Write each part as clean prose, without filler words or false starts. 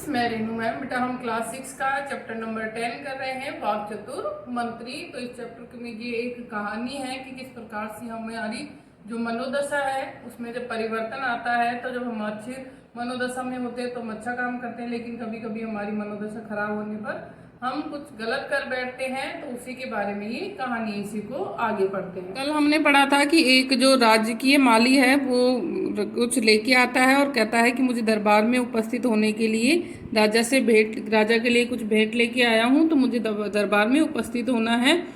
मैं रेनू मैम। बेटा हम क्लास 6 का चैप्टर नंबर 10 कर रहे हैं, वाक चतुर मंत्री। तो इस चैप्टर में ये एक कहानी है कि किस प्रकार से हमारी जो मनोदशा है उसमें जब परिवर्तन आता है, तो जब हम अच्छे मनोदशा में होते हैं तो हम अच्छा काम करते हैं, लेकिन कभी कभी हमारी मनोदशा खराब होने पर हम कुछ गलत कर बैठते हैं। तो उसी के बारे में ये कहानी, इसी को आगे पढ़ते हैं। कल हमने पढ़ा था कि एक जो राजकीय माली है वो कुछ लेके आता है और कहता है कि मुझे दरबार में उपस्थित होने के लिए राजा के लिए कुछ भेंट लेके आया हूँ, तो मुझे दरबार में उपस्थित होना है।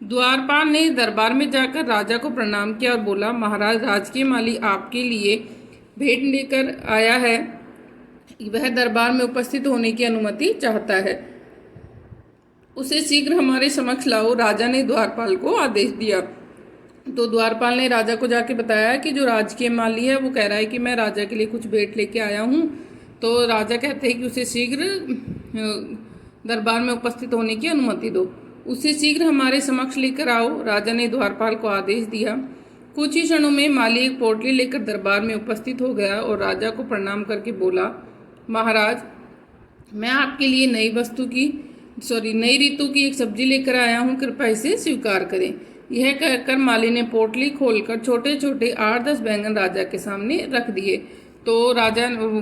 द्वारपाल ने दरबार में जाकर राजा को प्रणाम किया और बोला, महाराज, राजकीय माली आपके लिए भेंट लेकर आया है, वह दरबार में उपस्थित होने की अनुमति चाहता है, उसे शीघ्र हमारे समक्ष लाओ। राजा ने द्वारपाल को आदेश दिया। तो द्वारपाल ने राजा को जाके बताया कि जो राजकीय माली है वो कह रहा है कि मैं राजा के लिए कुछ भेंट लेके आया हूँ। तो राजा कहते हैं कि उसे शीघ्र दरबार में उपस्थित होने की अनुमति दो, उसे शीघ्र हमारे समक्ष लेकर आओ। राजा ने द्वारपाल को आदेश दिया। कुछ ही क्षणों में माली एक पोटली लेकर दरबार में उपस्थित हो गया और राजा को प्रणाम करके बोला, महाराज, मैं आपके लिए नई ऋतु की एक सब्जी लेकर आया हूँ, कृपया इसे स्वीकार करें। यह कहकर माली ने पोटली खोलकर छोटे छोटे 8-10 बैंगन राजा के सामने रख दिए। तो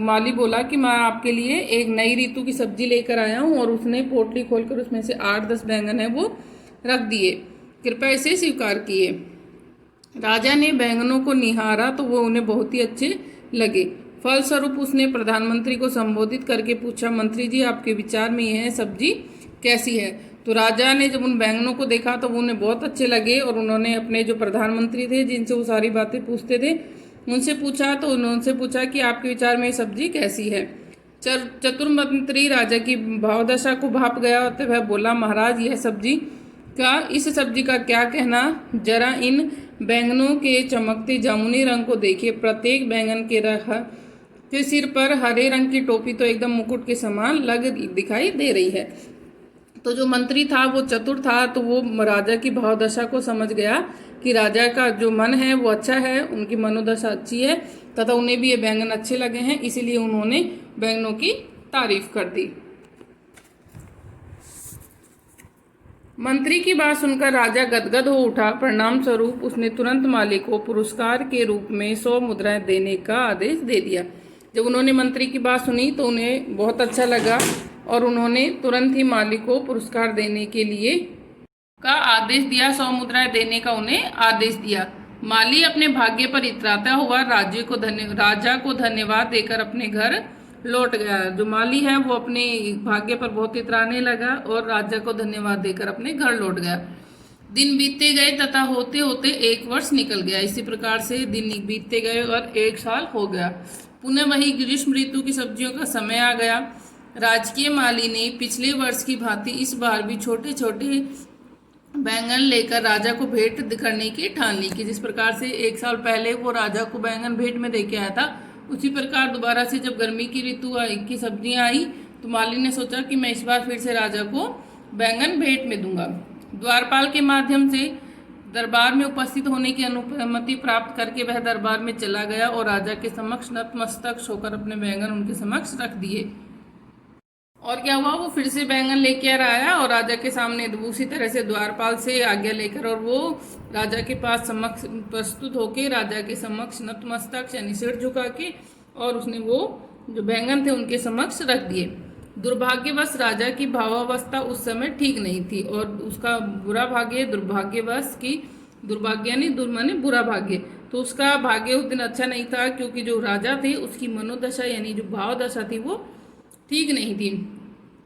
माली बोला कि मैं आपके लिए एक नई ऋतु की सब्जी लेकर आया हूँ, और उसने पोटली खोलकर उसमें से 8-10 बैंगन है वो रख दिए, कृपया इसे स्वीकार किए। राजा ने बैंगनों को निहारा तो वो उन्हें बहुत ही अच्छे लगे। फलस्वरूप उसने प्रधानमंत्री को संबोधित करके पूछा, मंत्री जी, आपके विचार में यह सब्जी कैसी है? तो राजा ने जब उन बैंगनों को देखा तो वो उन्हें बहुत अच्छे लगे, और उन्होंने अपने जो प्रधानमंत्री थे जिनसे वो सारी बातें पूछते थे उनसे पूछा कि आपके विचार में ये सब्जी कैसी है। चतुर मंत्री राजा की भावदशा को भाप गया, तो वह बोला, महाराज, इस सब्जी का क्या कहना? जरा इन बैंगनों के चमकते जामुनी रंग को देखिए। प्रत्येक बैंगन के सिर पर हरे रंग की टोपी तो एकदम मुकुट के समान दिखाई दे रही है। तो जो मंत्री था वो चतुर था, तो वो राजा की भावदशा को समझ गया कि राजा का जो मन है वो अच्छा है, उनकी मनोदशा अच्छी है, तथा उन्हें भी ये बैंगन अच्छे लगे हैं, इसीलिए उन्होंने बैंगनों की तारीफ कर दी। मंत्री की बात सुनकर राजा गदगद हो उठा। परिणाम स्वरूप उसने तुरंत माली को पुरस्कार के रूप में 100 मुद्राएं देने का आदेश दे दिया। जब उन्होंने मंत्री की बात सुनी तो उन्हें बहुत अच्छा लगा, और उन्होंने तुरंत ही माली को पुरस्कार देने के लिए का आदेश दिया, 100 मुद्राएं देने का उन्हें आदेश दिया। माली अपने भाग्य पर इतराता हुआ राजा को धन्यवाद देकर अपने घर लौट गया। जो माली है वो अपने भाग्य पर बहुत इतराने लगा और राजा को धन्यवाद देकर अपने घर लौट गया। दिन बीतते गए तथा होते होते 1 वर्ष निकल गया। इसी प्रकार से दिन बीतते गए और 1 साल हो गया। पुनः वही ग्रीष्म ऋतु की सब्जियों का समय आ गया। राजकीय माली ने पिछले वर्ष की भांति इस बार भी छोटे छोटे बैंगन लेकर राजा को भेंट करने की ठान ली कि जिस प्रकार से 1 साल पहले वो राजा को बैंगन भेंट में दे के आया था, उसी प्रकार दोबारा से जब गर्मी की ऋतु की सब्जियां आई तो माली ने सोचा कि मैं इस बार फिर से राजा को बैंगन भेंट में दूंगा। द्वारपाल के माध्यम से दरबार में उपस्थित होने की अनुमति प्राप्त करके वह दरबार में चला गया और राजा के समक्ष नतमस्तक होकर अपने बैंगन उनके समक्ष रख दिए। और क्या हुआ, वो फिर से बैंगन लेकर आया और राजा के सामने उसी तरह से द्वारपाल से आज्ञा लेकर, और वो राजा के पास समक्ष प्रस्तुत होके राजा के समक्ष नतमस्तक यानी सिर झुका के, और उसने वो जो बैंगन थे उनके समक्ष रख दिए। दुर्भाग्यवश राजा की भावावस्था उस समय ठीक नहीं थी, और उसका बुरा भाग्य दुर्भाग्य यानी माने बुरा भाग्य, तो उसका भाग्य उस दिन अच्छा नहीं था, क्योंकि जो राजा थे उसकी मनोदशा यानी जो भावदशा थी वो ठीक नहीं थी।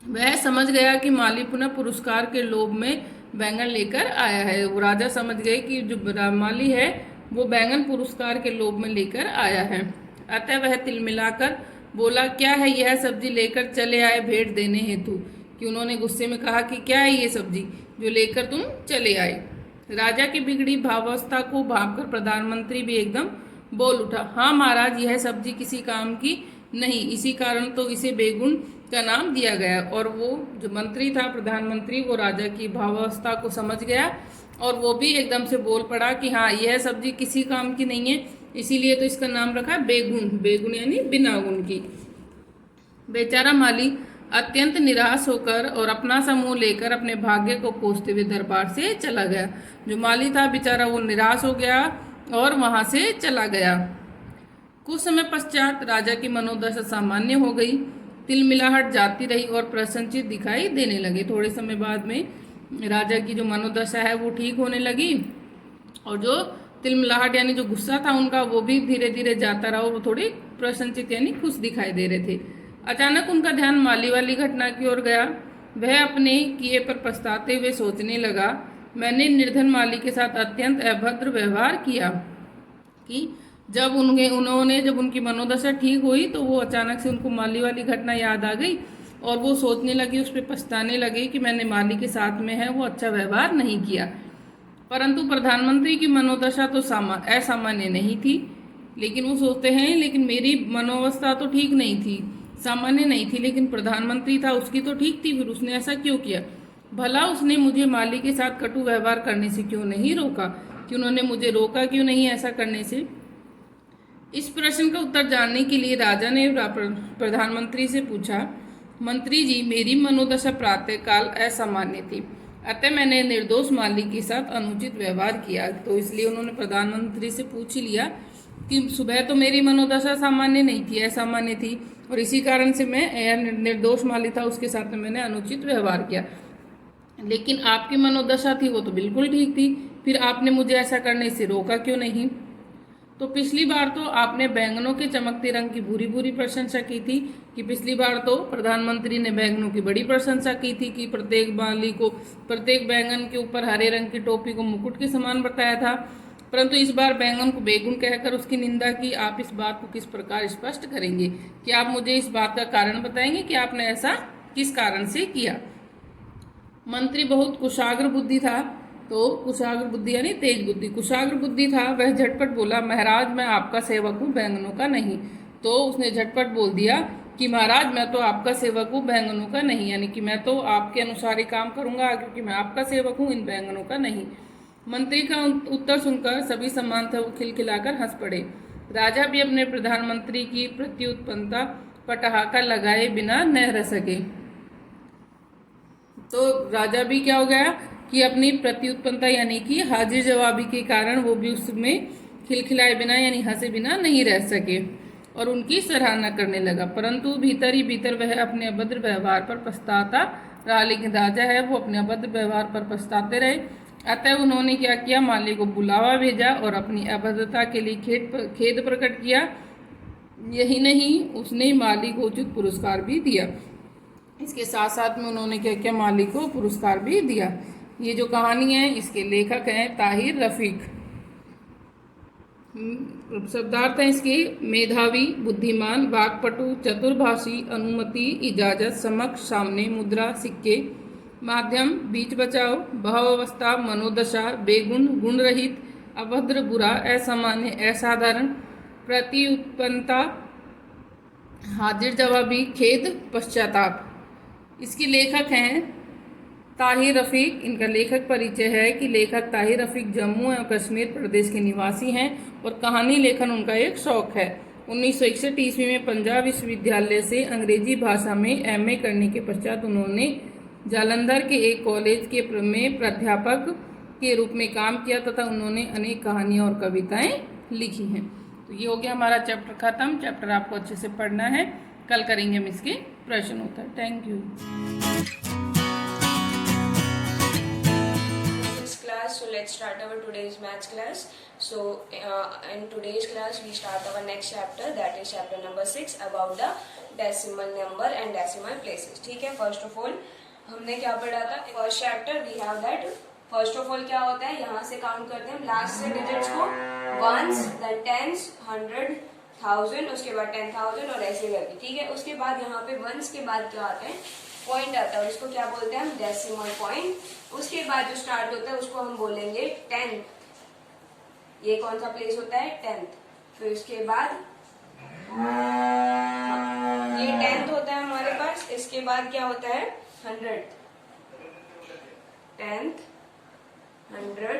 वह समझ गया कि माली पुनः पुरस्कार के लोभ में बैंगन लेकर आया है। वो राजा समझ गए कि जो माली है वो बैंगन पुरस्कार के लोभ में लेकर आया है। अतः वह तिलमिलाकर बोला, क्या है यह सब्जी लेकर चले आए भेंट देने हेतु? कि उन्होंने गुस्से में कहा कि क्या है ये सब्जी जो लेकर तुम चले आए? राजा की बिगड़ी भावावस्था को भांपकर प्रधानमंत्री भी एकदम बोल उठा, हाँ महाराज, यह सब्जी किसी काम की नहीं, इसी कारण तो इसे बेगुन का नाम दिया गया। और वो जो मंत्री था, प्रधानमंत्री, वो राजा की भावावस्था को समझ गया और वो भी एकदम से बोल पड़ा कि हाँ, यह सब्जी किसी काम की नहीं है, इसीलिए तो इसका नाम रखा बेगुन। बेगुन यानी बिना गुण की। बेचारा माली अत्यंत निराश होकर और अपना समूह लेकर अपने भाग्य को कोसते हुए दरबार से चला गया। जो माली था बेचारा वो निराश हो गया और वहां से चला गया। कुछ समय पश्चात राजा की मनोदशा सामान्य हो गई, तिलमिलाहट जाती रही और प्रसन्नचित दिखाई देने लगे। थोड़े समय बाद में राजा की जो मनोदशा है वो ठीक होने लगी और जो तिलमिलाहट यानी जो गुस्सा था उनका वो भी धीरे धीरे जाता रहा और वो थोड़ी प्रसन्नचित यानी खुश दिखाई दे रहे थे। अचानक उनका ध्यान माली वाली घटना की ओर गया। वह अपने किए पर पछताते हुए सोचने लगा, मैंने निर्धन माली के साथ अत्यंत अभद्र व्यवहार किया। कि जब उनकी मनोदशा ठीक हुई तो वो अचानक से उनको माली वाली घटना याद आ गई और वो सोचने लगे, उस पर पछताने लगे कि मैंने माली के साथ में है वो अच्छा व्यवहार नहीं किया। परंतु प्रधानमंत्री की मनोदशा तो असामान्य नहीं थी, लेकिन वो सोचते हैं लेकिन मेरी मनोवस्था तो ठीक नहीं थी, सामान्य नहीं थी, लेकिन प्रधानमंत्री था उसकी तो ठीक थी, फिर उसने ऐसा क्यों किया? भला उसने मुझे माली के साथ कटु व्यवहार करने से क्यों नहीं रोका? कि उन्होंने मुझे रोका क्यों नहीं ऐसा करने से? इस प्रश्न का उत्तर जानने के लिए राजा ने प्रधानमंत्री से पूछा, मंत्री जी, मेरी मनोदशा प्रातःकाल असामान्य थी, अतः मैंने निर्दोष माली के साथ अनुचित व्यवहार किया। तो इसलिए उन्होंने प्रधानमंत्री से पूछ लिया कि सुबह तो मेरी मनोदशा सामान्य नहीं थी, असामान्य थी, और इसी कारण से मैं निर्दोष माली था उसके साथ में मैंने अनुचित व्यवहार किया। लेकिन आपकी मनोदशा थी वो तो बिल्कुल ठीक थी, फिर आपने मुझे ऐसा करने से रोका क्यों नहीं? तो पिछली बार तो आपने बैंगनों के चमकते रंग की भूरी भूरी प्रशंसा की थी। कि पिछली बार तो प्रधानमंत्री ने बैंगनों की बड़ी प्रशंसा की थी कि प्रत्येक बैंगन के ऊपर हरे रंग की टोपी को मुकुट के समान बताया था। परंतु इस बार बैंगन को बेगुन कहकर उसकी निंदा की। आप इस बात को किस प्रकार स्पष्ट करेंगे? कि आप मुझे इस बात का कारण बताएंगे कि आपने ऐसा किस कारण से किया? मंत्री बहुत कुशाग्र बुद्धि था। तो कुशाग्र बुद्धि यानी तेज बुद्धि, कुशाग्र बुद्धि था। वह झटपट बोला, महाराज मैं आपका सेवक हूँ, बैंगनों का नहीं। तो उसने झटपट बोल दिया कि महाराज मैं तो आपका सेवक हूँ, बैंगनों का नहीं, यानी कि मैं तो आपके अनुसार ही काम करूंगा क्योंकि मैं आपका सेवक हूँ, इन बैंगनों का नहीं। मंत्री का उत्तर सुनकर सभी सम्मान थे वो खिलखिलाकर हंस पड़े। राजा भी अपने प्रधानमंत्री की प्रत्युत्पन्नता पर ठहाका लगाए बिना न रह सके। तो राजा भी क्या हो गया कि अपनी प्रत्युत्पन्नता यानी कि हाजिर जवाबी के कारण वो भी उसमें खिलखिलाए बिना यानी हंसे बिना नहीं रह सके और उनकी सराहना करने लगा। परंतु भीतर ही भीतर वह अपने अभद्र व्यवहार पर पछताता रहा। लेकिन राजा है वो अपने अभद्र व्यवहार पर पछताते रहे। अतः उन्होंने क्या किया, माली को बुलावा भेजा और अपनी अभद्रता के लिए खेद प्रकट किया। यही नहीं, उसने माली को उचित पुरस्कार भी दिया। इसके साथ साथ में उन्होंने क्या किया, माली को पुरस्कार भी दिया। ये जो कहानी है इसके लेखक हैं ताहिर रफीक। शब्दार्थ है इसके, मेधावी, बुद्धिमान, वाक्पटु, चतुर्भाषी, अनुमति, इजाजत, समक्ष, सामने, मुद्रा, सिक्के, माध्यम, बीच बचाव, भावावस्था, मनोदशा, बेगुण, गुण रहित, अभद्र, बुरा, असामान्य, असाधारण, प्रत्युत्पन्नता, हाजिर जवाबी, खेद, पश्चाताप। इसके लेखक हैं ताहिर रफीक। इनका लेखक परिचय है कि लेखक ताहिर रफीक जम्मू एवं कश्मीर प्रदेश के निवासी हैं और कहानी लेखन उनका एक शौक है। 1961 ईस्वी में पंजाब विश्वविद्यालय से अंग्रेजी भाषा में MA करने के पश्चात उन्होंने जालंधर के एक कॉलेज में प्राध्यापक के रूप में काम किया तथा उन्होंने अनेक कहानियाँ और कविताएं लिखी हैं। तो ये हो गया हमारा चैप्टर खत्म। चैप्टर आपको अच्छे से पढ़ना है, कल करेंगे हम इसके प्रश्न उत्तर। थैंक यू। Class, so let's start our today's maths class. So in today's class we start our next chapter, that is chapter number 6 about the decimal number and decimal places. ठीक है, first of all हमने क्या पढ़ा था? First chapter we have that first of all क्या होता है, यहाँ से काउंट करते हैं हम लास्ट से डिजिट्स को, वंस, देन टेंस, 100, 1000, उसके बाद 10,000 और ऐसे करके। ठीक है, उसके बाद यहाँ पे वंस के बाद क्या आता है, पॉइंट आता है, उसको क्या बोलते हैं हम, डेसिमल पॉइंट। उसके बाद जो स्टार्ट होता है उसको हम बोलेंगे 10th। ये कौन सा प्लेस होता है, 10th। फिर उसके बाद ये 10th होता है हमारे पास। इसके बाद क्या होता है, 100, 10th, 100।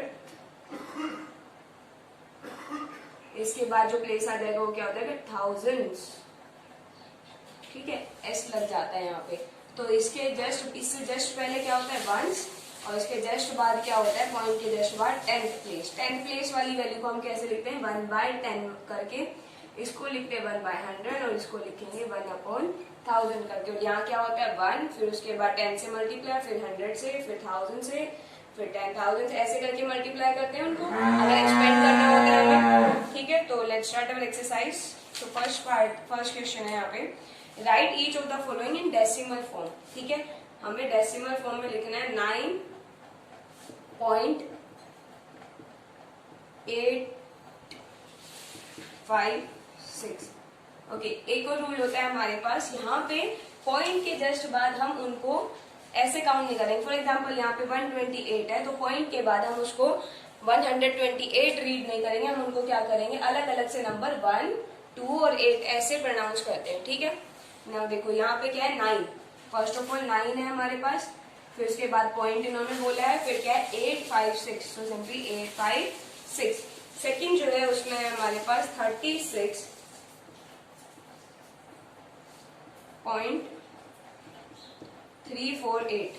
इसके बाद जो प्लेस आ जाएगा वो क्या होता है, thousands। ठीक है, एस लग जाता है यहाँ पे। तो इसके इससे जस्ट पहले क्या होता है वंस, और इसके जस्ट बाद क्या होता है, पॉइंट के जस्ट बाद 10th प्लेस। 10th प्लेस वाली वैल्यू को हम कैसे लिखते हैं, 1/10 करके, इसको लिखते हैं 1/100 और इसको लिखेंगे 1/1000 करके। और यहाँ क्या होता है 1, फिर उसके बाद 10 से मल्टीप्लाई, फिर 100 से, फिर 1000 से, फिर 10,000 से, ऐसे करके मल्टीप्लाई करते हैं उनको अगर एक्सपेंड करना होता है हमें। ठीक है, तो लेट्स स्टार्ट अवर एक्सरसाइज। तो फर्स्ट क्वेश्चन है यहाँ पे, right each of the following in decimal form. ठीक है, हमें डेसिमल फॉर्म में लिखना है 9.856। ओके, एक और रूल होता है हमारे पास, यहाँ पे पॉइंट के जस्ट बाद हम उनको ऐसे काउंट नहीं करेंगे। फॉर एग्जाम्पल यहाँ पे 128 है, तो पॉइंट के बाद हम उसको 128 रीड नहीं करेंगे, हम उनको क्या करेंगे, अलग अलग से नंबर 1, 2 और 8 ऐसे प्रोनाउंस करते हैं। ठीक है, ना देखो यहाँ पे क्या है 9, फर्स्ट ऑफ ऑल 9 है हमारे पास, फिर उसके बाद पॉइंट इन्होंने बोला है, फिर क्या है 856, तो सिंपली 856। सेकंड जो है उसमें है हमारे पास 36.348।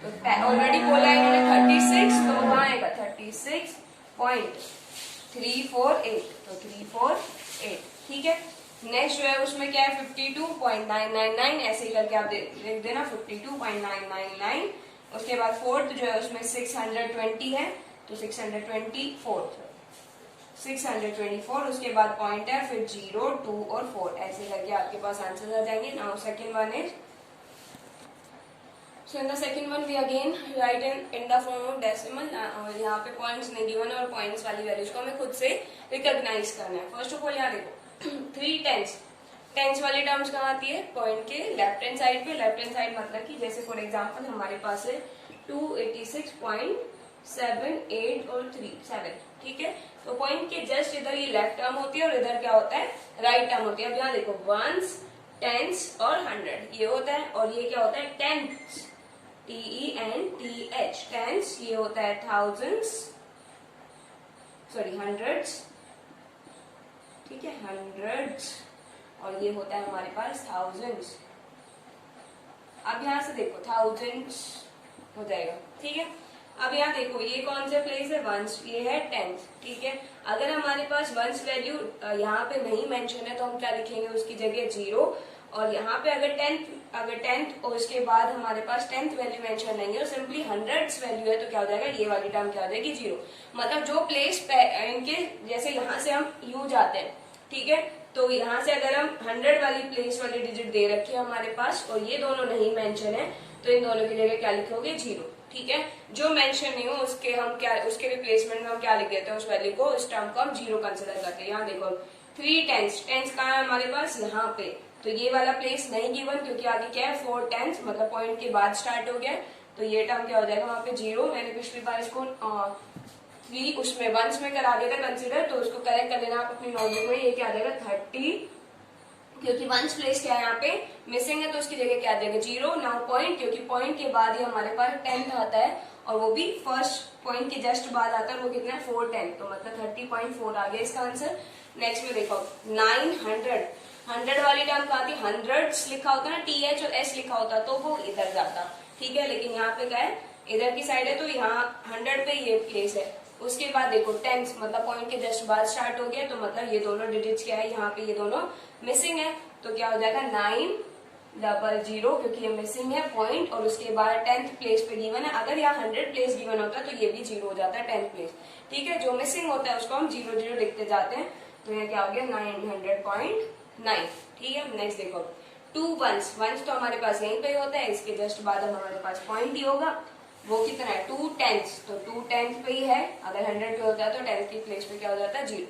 तो ऑलरेडी बोला है इन्होंने 36, तो वहां आएगा 36.348, तो 348। ठीक है, नेक्स्ट जो है उसमें क्या है 52.999, ऐसे ही करके आप लिख देना 52.999। उसके बाद फोर्थ जो है उसमें 620 है, तो 624। उसके बाद पॉइंट है, फिर 0, 2 और 4, ऐसे करके आपके पास आंसर आ जाएंगे। Now second one is, so in the second one we again write in the form of decimal। और यहाँ पे पॉइंट्स नहीं गिवन और पॉइंट्स वाली वैल्यूज को हमें खुद से रिकॉग्नाइज करना है। फर्स्ट ऑफ ऑल यहाँ देखो 3 टेंस वाली टर्म्स कहाँ आती है, पॉइंट के लेफ्ट हैंड साइड पे। लेफ्ट हैंड साइड मतलब कि जैसे फॉर एग्जांपल हमारे पास है 286.78 और 7। ठीक है, तो पॉइंट के जस्ट इधर ये लेफ्ट टर्म होती है और इधर क्या होता है, राइट टर्म होती है। अब यहाँ देखो वंस, टेंस और 100 ये होता है, और ये क्या होता है टेंस, TENTH, टेंस। ये होता है हंड्रेड्स, ठीक है, हंड्रेड्स, और ये होता है हमारे पास थाउजेंड्स। अब यहाँ से देखो थाउजेंड्स हो जाएगा। ठीक है, अब यहाँ देखो ये कौन सा प्लेस है, वंस, ये है टेंथ। ठीक है, अगर हमारे पास वंस वैल्यू यहाँ पे नहीं मेंशन है तो हम क्या लिखेंगे, उसकी जगह 0। और यहाँ पे अगर टेंथ और उसके बाद हमारे पास 10th वैल्यू मेंशन नहीं है और सिंपली हंड्रेड्स वैल्यू है, तो क्या हो जाएगा, ये वाली टर्म क्या हो जाएगी 0। मतलब जो प्लेस इनके जैसे यहाँ से हम यू जाते हैं, ठीक है, तो यहाँ से अगर हम 100 वाली प्लेस वाली डिजिट दे रखी है हमारे पास और ये दोनों नहीं मेंशन है, तो इन दोनों की जगह क्या लिखोगे 0। ठीक है, जो मेंशन नहीं हो उसके रिप्लेसमेंट में हम क्या लिख देते हैं, उस वैल्यू को, उस टर्म को हम 0 कंसिडर करते हैं। यहाँ देखो 3 टेंस कहाँ है हमारे पास, यहाँ पे, तो ये वाला प्लेस नहीं गिवन क्योंकि आगे क्या है 4 टेंस, मतलब पॉइंट के बाद स्टार्ट हो गया, तो ये टर्म क्या हो जाएगा वहां पे 0। मैंने पिछली बार इसको 3 उसमें वंस में करा दिया था कंसिडर, तो उसको करेक्ट कर लेना आप अपनी नोटबुक में। ये क्या आ जाएगा 30, क्योंकि वंस प्लेस क्या है यहाँ पे मिसिंग है, तो उसकी जगह क्या आ जाएगा 0। नाउ पॉइंट, क्योंकि पॉइंट के बाद ही हमारे पास 10th आता है और वो भी फर्स्ट पॉइंट के जस्ट बाद आता है, वो कितना है 4 10, तो मतलब 30.4 आ गया इसका आंसर। नेक्स्ट में देखो 900, 100 वाली टर्म कहाँ थी, हंड्रेड्स लिखा होता है ना, TH और S लिखा होता तो वो इधर जाता। ठीक है, लेकिन यहाँ पे क्या है, इधर की साइड है, तो यहाँ 100 पे ये प्लेस है। उसके बाद देखो टेंस, मतलब पॉइंट के जस्ट बाद स्टार्ट हो गया, तो मतलब ये दोनों डिजिट्स क्या है, यहाँ पे ये दोनों मिसिंग है, तो क्या हो जाएगा 900, क्योंकि ये मिसिंग है पॉइंट और उसके बाद 10th प्लेस पे गिवन है। अगर यहाँ 100 प्लेस गिवन होता है तो ये भी 0 हो जाता है 10th प्लेस। ठीक है, जो मिसिंग होता है उसको हम 0 लिखते जाते हैं, तो यहाँ क्या हो गया 900.9। ठीक है, नेक्स्ट देखो 2 वंस तो हमारे पास यहीं पे होता है, इसके जस्ट बाद हमारे पास पॉइंट ही होगा, वो कितना है 2 टेंस, तो 2 टेंस पे ही है। अगर 100 पे होता है तो 10th की प्लेस पे क्या हो जाता है 0।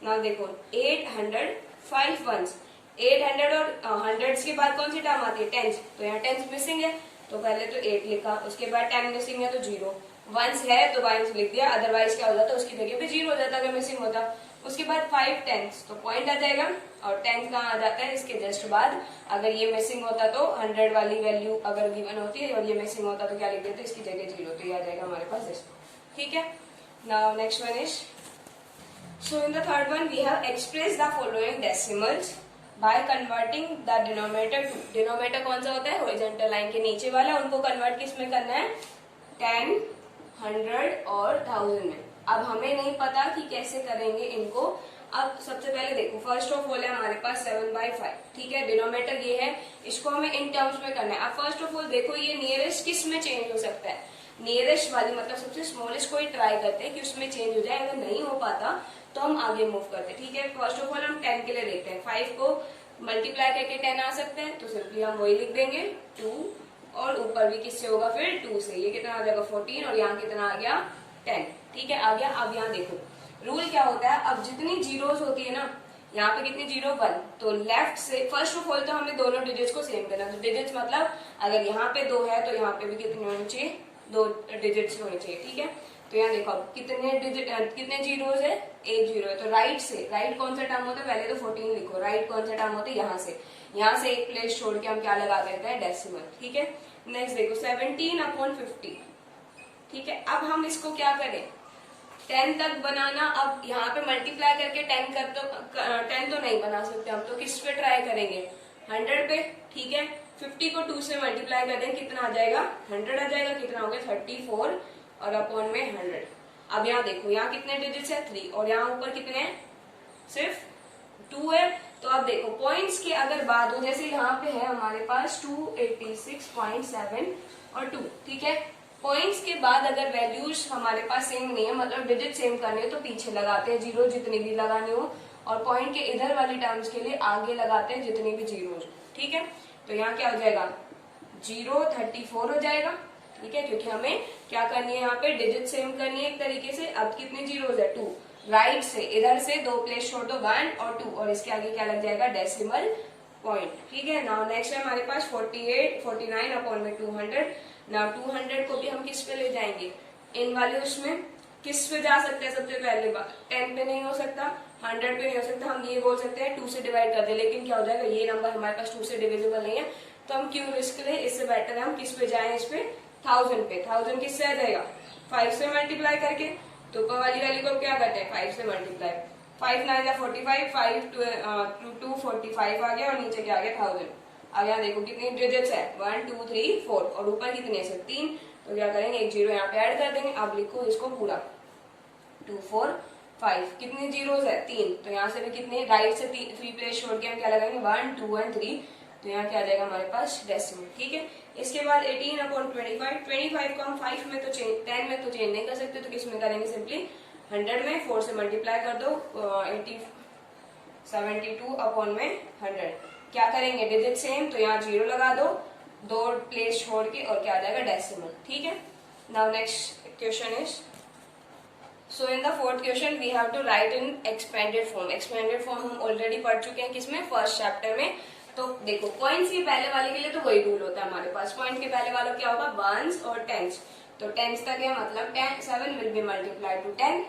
नाउ देखो 805 वंस, 800 और 100 के बाद कौन सी टर्म आती है टेंस, तो यहाँ टेंस मिसिंग है, तो पहले तो 8 लिखा, उसके बाद 10 मिसिंग है तो 0, वंस है तो वंस लिख दिया, अदरवाइज क्या हो जाता उसकी जगह पे 0 हो जाता अगर मिसिंग होता। उसके बाद 5 टेंस, तो पॉइंट आ जाएगा, और 10 कहाँ आ जाता है इसके जस्ट बाद। अगर ये मिसिंग होता तो 100 वाली वैल्यू अगर गिवन होती है और ये मिसिंग होता तो क्या लिख देते, इसकी जगह 0, तो ये आ जाएगा हमारे पास 10। ठीक है, now next one is, So in the third one we have expressed the following decimals by converting the denominator to, denominator कौन सा होता है, horizontal line के नीचे वाला, उनको कन्वर्ट किस में करना है, 10, 100 और 1000 में। अब हमें नहीं पता कि कैसे करेंगे इनको। अब सबसे पहले देखो, फर्स्ट ऑफ ऑल है हमारे पास 7/5, ठीक है, डिनोमिनेटर ये है, इसको हमें इन टर्म्स में करना है। अब फर्स्ट ऑफ ऑल देखो ये नियरेस्ट किस में चेंज हो सकता है, नियरेस्ट वाली मतलब सबसे स्मॉलेस्ट को ही ट्राई करते हैं कि उसमें चेंज हो जाए। अगर नहीं हो पाता तो हम आगे मूव करते हैं, ठीक है। फर्स्ट ऑफ ऑल हम 10 के लिए देखते हैं, 5 को मल्टीप्लाई करके 10 आ सकते हैं, तो सिंपली हम वही लिख देंगे 2, और ऊपर भी किससे होगा फिर 2 से, ये कितना आ जाएगा 14, और यहाँ कितना आ गया 10, ठीक है, आ गया। अब यहाँ देखो रूल क्या होता है, अब जितनी जीरोस होती है ना, यहाँ पे कितनी 0, 1, तो लेफ्ट से फर्स्ट ऑफ ऑल तो हमें दोनों डिजिट्स को सेम करना। तो डिजिट्स मतलब अगर यहाँ पे 2 है तो यहाँ पे भी कितनी होनी चाहिए, 2 डिजिट्स होनी चाहिए, ठीक है। तो यहाँ देखो अब कितने डिजिट, कितने जीरोस है, 1 0 है, तो राइट से, राइट कौन सा टर्म होता है, पहले तो 14 लिखो, राइट कौन सा टर्म होता है, यहाँ से एक प्लेस छोड़ के हम क्या लगा देते हैं, डेसिमल, ठीक है। नेक्स्ट देखो 17/50, ठीक है। अब हम इसको क्या करें, 10 तक बनाना। अब यहाँ पे मल्टीप्लाई करके 10 कर तो 10 तो नहीं बना सकते हम, तो किस पे ट्राई करेंगे, 100 पे, ठीक है। 50 को 2 से मल्टीप्लाई कर दें, कितना आ जाएगा, 100 आ जाएगा, कितना हो गया 34 और अपॉन में 100। अब यहाँ देखो, यहाँ कितने डिजिट्स है 3, और यहाँ ऊपर कितने हैं, सिर्फ 2 है। तो अब देखो पॉइंट्स की अगर बात हो, जैसे यहाँ पे है हमारे पास 286.7 और 2, ठीक है। पॉइंट्स के बाद अगर वैल्यूज हमारे पास सेम नहीं है, मतलब डिजिट सेम करनी है, तो पीछे लगाते हैं जीरो जितनी भी लगानी हो, और पॉइंट के इधर वाली टर्म्स के लिए आगे लगाते हैं जितनी भी जीरो, ठीक है। तो यहाँ क्या हो जाएगा 034 हो जाएगा, ठीक है, क्योंकि हमें क्या करनी है, यहाँ पे डिजिट सेम करनी है एक तरीके से। अब कितने जीरोस है 2, राइट से इधर से 2 प्लेस छोड़ दो 1 और 2, और इसके आगे क्या लग जाएगा, डेसिमल पॉइंट, ठीक है। नाउ नेक्स्ट है हमारे पास 49/200। नाउ 200 को भी हम किस पे ले जाएंगे, इन वाले उसमें किस पे जा सकते हैं, सबसे पहले 10 पे नहीं हो सकता, 100 पे नहीं हो सकता, हम ये बोल सकते हैं 2 से डिवाइड कर दे, लेकिन क्या हो जाएगा, ये नंबर हमारे पास 2 से डिविजिबल नहीं है, तो हम क्यों रिस्क लें, इससे बेटर है हम किस पे जाएं, इस पे 1000 पे। 1000 किससे आ जाएगा, 5 से मल्टीप्लाई करके, तो ऊपर वाली वैल्यू को क्या करते हैं 5 से मल्टीप्लाई, 5 9 45, 5 2 45 आ गया, और नीचे क्या आ गया 1000। अब यहाँ देखो कितनी डिजिट्स है, 1 2 3 4, और ऊपर कितने से 3, तो क्या करेंगे एक जीरो यहाँ पे ऐड कर देंगे। अब लिखो इसको पूरा 2 4 5, कितने जीरोस है 3, तो यहाँ से भी कितने, राइट से 3 प्लेस छोड़ के हम क्या लगाएंगे 1 2 और 3, तो यहाँ क्या आ जाएगा हमारे पास डेसिमल, ठीक है। इसके बाद 18/25, 25 को हम 5 में तो चेंज, 10 में तो चेंज नहीं कर सकते, तो किस में करेंगे, सिंपली 100 में 4 से मल्टीप्लाई कर दो, 72/100। क्या करेंगे, डिजिट सेम, तो यहाँ 0 लगा दो, 2 प्लेस छोड़ के, और क्या आ जाएगा डेसिमल, ठीक है। Now next question is, so in the fourth question we have to write in expanded form. Expanded form हम ऑलरेडी पढ़ चुके हैं, किसमें, फर्स्ट चैप्टर में। तो देखो पॉइंट्स के पहले वाले के लिए तो वही रूल होता है हमारे पास, पॉइंट के पहले वालों क्या होगा, वंस और टेंस, तो टेंस तक है, मतलब 7 विल बी मल्टीप्लाई टू 10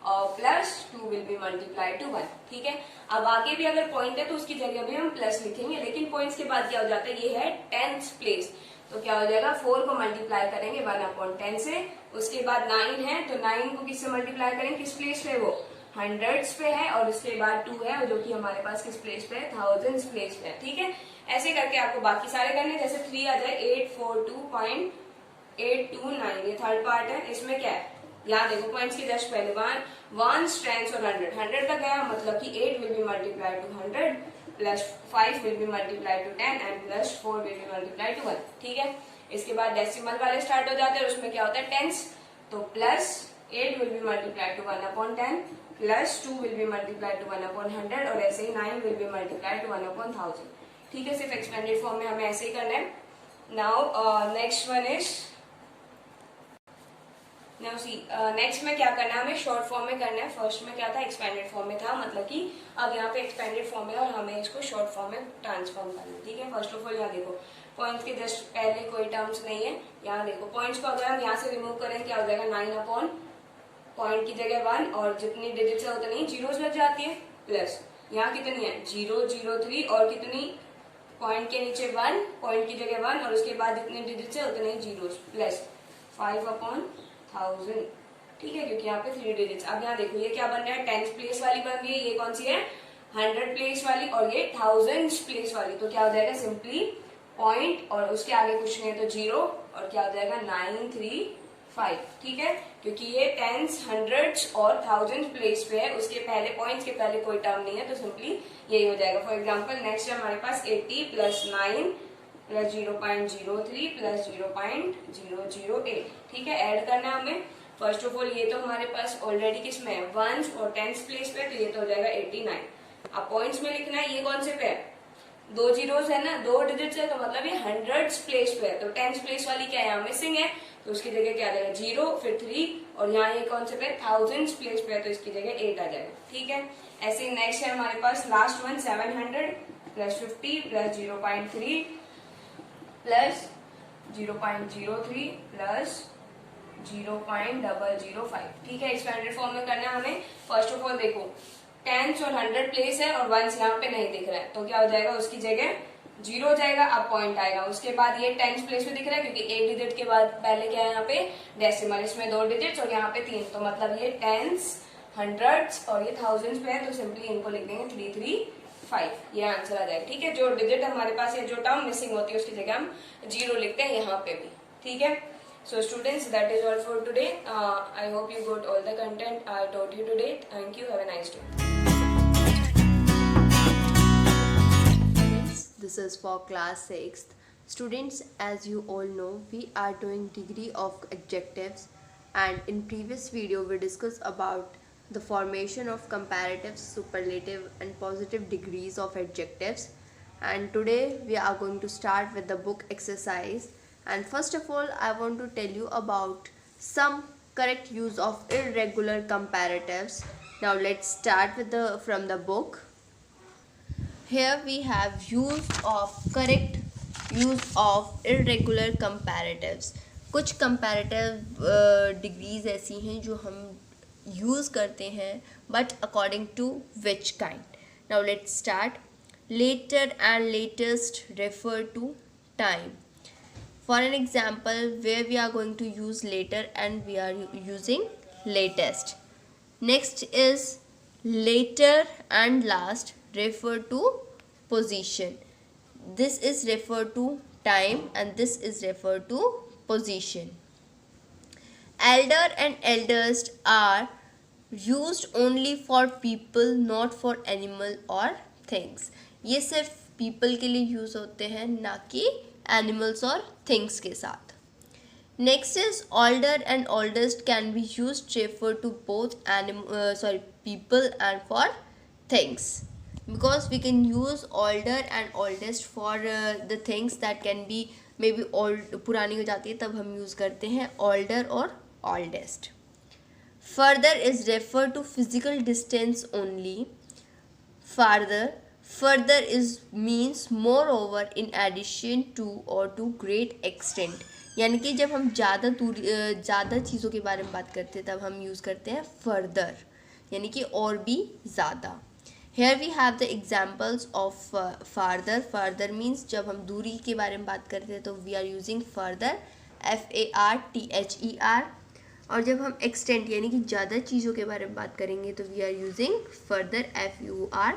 और plus 2 will be multiply two 1, ठीक है। अब आगे भी अगर पॉइंट है तो उसकी जगह भी हम प्लस लिखेंगे, लेकिन पॉइंट्स के बाद क्या हो जाता है, ये है 10th प्लेस, तो क्या हो जाएगा 4 को मल्टीप्लाई करेंगे 1/10 से, उसके बाद 9 है, तो 9 को किससे मल्टीप्लाई करेंगे, किस प्लेस पे, वो हंड्रेड्स पे है, और उसके बाद 2 है जो कि हमारे पास किस प्लेस पे है, थाउजेंड्स प्लेस पे है, ठीक है। ऐसे करके आपको बाकी सारे करने, जैसे 3 आ जाए 842.829, ये थर्ड पार्ट है। इसमें क्या है, यहाँ देखो पॉइंट्स के जस्ट पहले 1 10 और 100 तक गया, मतलब कि 8 will be multiply two 100 plus 5 will be multiply two 10 and plus 4 will be multiply two 1, ठीक है। इसके बाद डेसिमल वाले स्टार्ट हो जाते हैं, उसमें क्या होता है टेंस, तो plus 8 will be multiply two 1/10 plus 2 will be multiply two 1/100, और ऐसे ही 9 विल बी मल्टीप्लाई टू 1/1000, ठीक है। सिर्फ एक्सपेंडेड फॉर्म में हमें ऐसे ही करना है। Now next one is, now see next में क्या करना है, हमें शॉर्ट फॉर्म में करना है। फर्स्ट में क्या था, एक्सपेंडेड फॉर्म में था, मतलब कि अब यहाँ पे एक्सपेंडेड फॉर्म है और हमें इसको शॉर्ट फॉर्म में ट्रांसफॉर्म करना है, ठीक है। फर्स्ट ऑफ ऑल यहाँ देखो पॉइंट्स के जस्ट पहले कोई टर्म्स नहीं है, यहाँ देखो पॉइंट्स को अगर हम यहाँ से रिमूव करें क्या हो जाएगा, 9 पॉइंट की जगह 1, और जितनी डिजिट्स है उतनी जीरोस लग जाती है, प्लस यहाँ कितनी है 0 0 3, और कितनी पॉइंट के नीचे 1, पॉइंट की जगह 1, और उसके बाद जितनी डिजिट्स है उतने जीरोस, प्लस 5/1000, ठीक है, क्योंकि यहाँ पे 3 डिजिट्स। अब यहाँ देखो ये क्या बन रहा है, 10th प्लेस वाली बन रही है, ये कौन सी है 100 प्लेस वाली, और ये 1000 प्लेस वाली। तो क्या हो जाएगा सिंपली पॉइंट और उसके आगे कुछ नहीं है तो 0, और क्या हो जाएगा 935। ठीक है, क्योंकि ये 10s 100s और 1000 प्लेस पे है, उसके पहले पॉइंट्स के पहले कोई टर्म नहीं है, तो सिंपली यही हो जाएगा। फॉर एग्जांपल नेक्स्ट है हमारे पास 80 प्लस 9 प्लस 0.03 प्लस 0.008। ठीक है, ऐड करना है हमें। फर्स्ट ऑफ ऑल ये तो हमारे पास ऑलरेडी किसमें है 1s और 10s प्लेस पे, तो ये तो हो जाएगा 89। अब पॉइंट्स में लिखना है, ये कौन से पे है 2 जीरोस है ना, 2 डिजिट्स है, तो मतलब ये 100s प्लेस पे है, तो 10s प्लेस वाली क्या है यहाँ मिसिंग है, तो उसकी जगह क्या आ जाएगा 0 फिर 3, और यहाँ ये कौन से पे 1000s प्लेस पे है, तो इसकी जगह 8 आ जाएगा। ठीक है, ऐसे ही नेक्स्ट है हमारे पास last one 700 plus 50 plus 0.3 plus 0.03 plus 0.005। ठीक है, स्टैंडर्ड फॉर्म में करना है हमें। फर्स्ट ऑफ ऑल देखो 10s और 100 प्लेस है और 1s यहाँ पे नहीं दिख रहा है, तो क्या हो जाएगा उसकी जगह 0 हो जाएगा, अब पॉइंट आएगा। उसके बाद ये 10s प्लेस पे दिख रहा है क्योंकि 1 डिजिट के बाद पहले क्या है यहाँ पे डेसिमल, इसमें 2 डिजिट्स और यहाँ पे 3, तो मतलब ये 10s 100s और ये 1000s पे है, तो सिंपली इनको लिख देंगे 335, ये आंसर आ जाएगा। ठीक है, जो डिजिट हमारे पास है, जो टर्म मिसिंग होती है उसकी जगह हम 0 लिखते हैं यहाँ पे भी। ठीक है, so students, that is all for today. I hope you got all the content I taught you today. Thank you, have a nice day. This is for class 6th. Students, as you all know, we are doing degree of adjectives, and in previous video we discussed about the formation of comparative, superlative and positive degrees of adjectives, and today we are going to start with the book exercise. And first of all, I want to tell you about some correct use of irregular comparatives. Now let's start with from the book. Here we have correct use of irregular comparatives. कुछ comparative degrees ऐसी हैं जो हम use करते हैं, but according to which kind. Now let's start. Later and latest refer to time. For an example, where we are going to use later and we are using latest. Next is later and last refer to position. This is refer to time and this is refer to position. Elder and eldest are used only for people, not for animal or things. ये सिर्फ people के लिए use होते हैं, ना कि animals और things के साथ. Next is older and oldest can be used to refer to both people and for things, because we can use older and oldest for the things that can be maybe old, पुरानी हो जाती है तब हम use करते हैं older और oldest. Further is refer to physical distance only. Further is means moreover, in addition to or to great extent. यानी कि जब हम ज़्यादा चीज़ों के बारे में बात करते हैं तब हम यूज़ करते हैं further, यानी कि और भी ज़्यादा. Here we have the examples of farther. Farther means जब हम दूरी के बारे में बात करते हैं तो we are using further, FARTHER. और जब हम extent यानी कि ज़्यादा चीज़ों के बारे में बात करेंगे तो we are using further, FURTHER.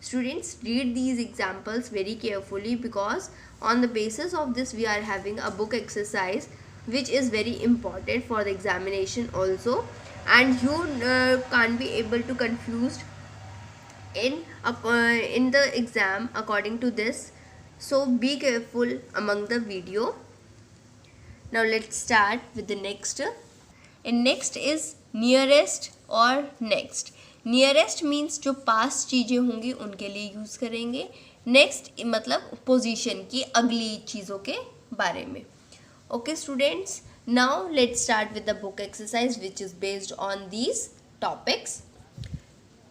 Students, read these examples very carefully, because on the basis of this we are having a book exercise which is very important for the examination also, and you can't be able to confused in the exam according to this. So be careful among the video. Now let's start with the next. And next is nearest or next. Nearest means जो पास चीज़ें होंगी उनके लिए use करेंगे. Next मतलब position की अगली चीज़ों के बारे में. Okay students, now let's start with the book exercise which is based on these topics.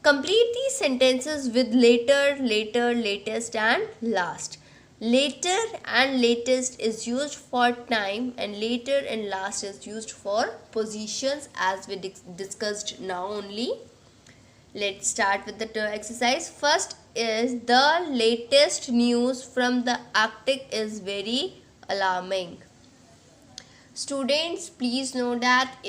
Complete these sentences with later, latest and last. Later and latest is used for time, and later and last is used for positions, as we discussed now only. Let's start with the exercise. First is the latest news from the Arctic is very alarming. Students please note that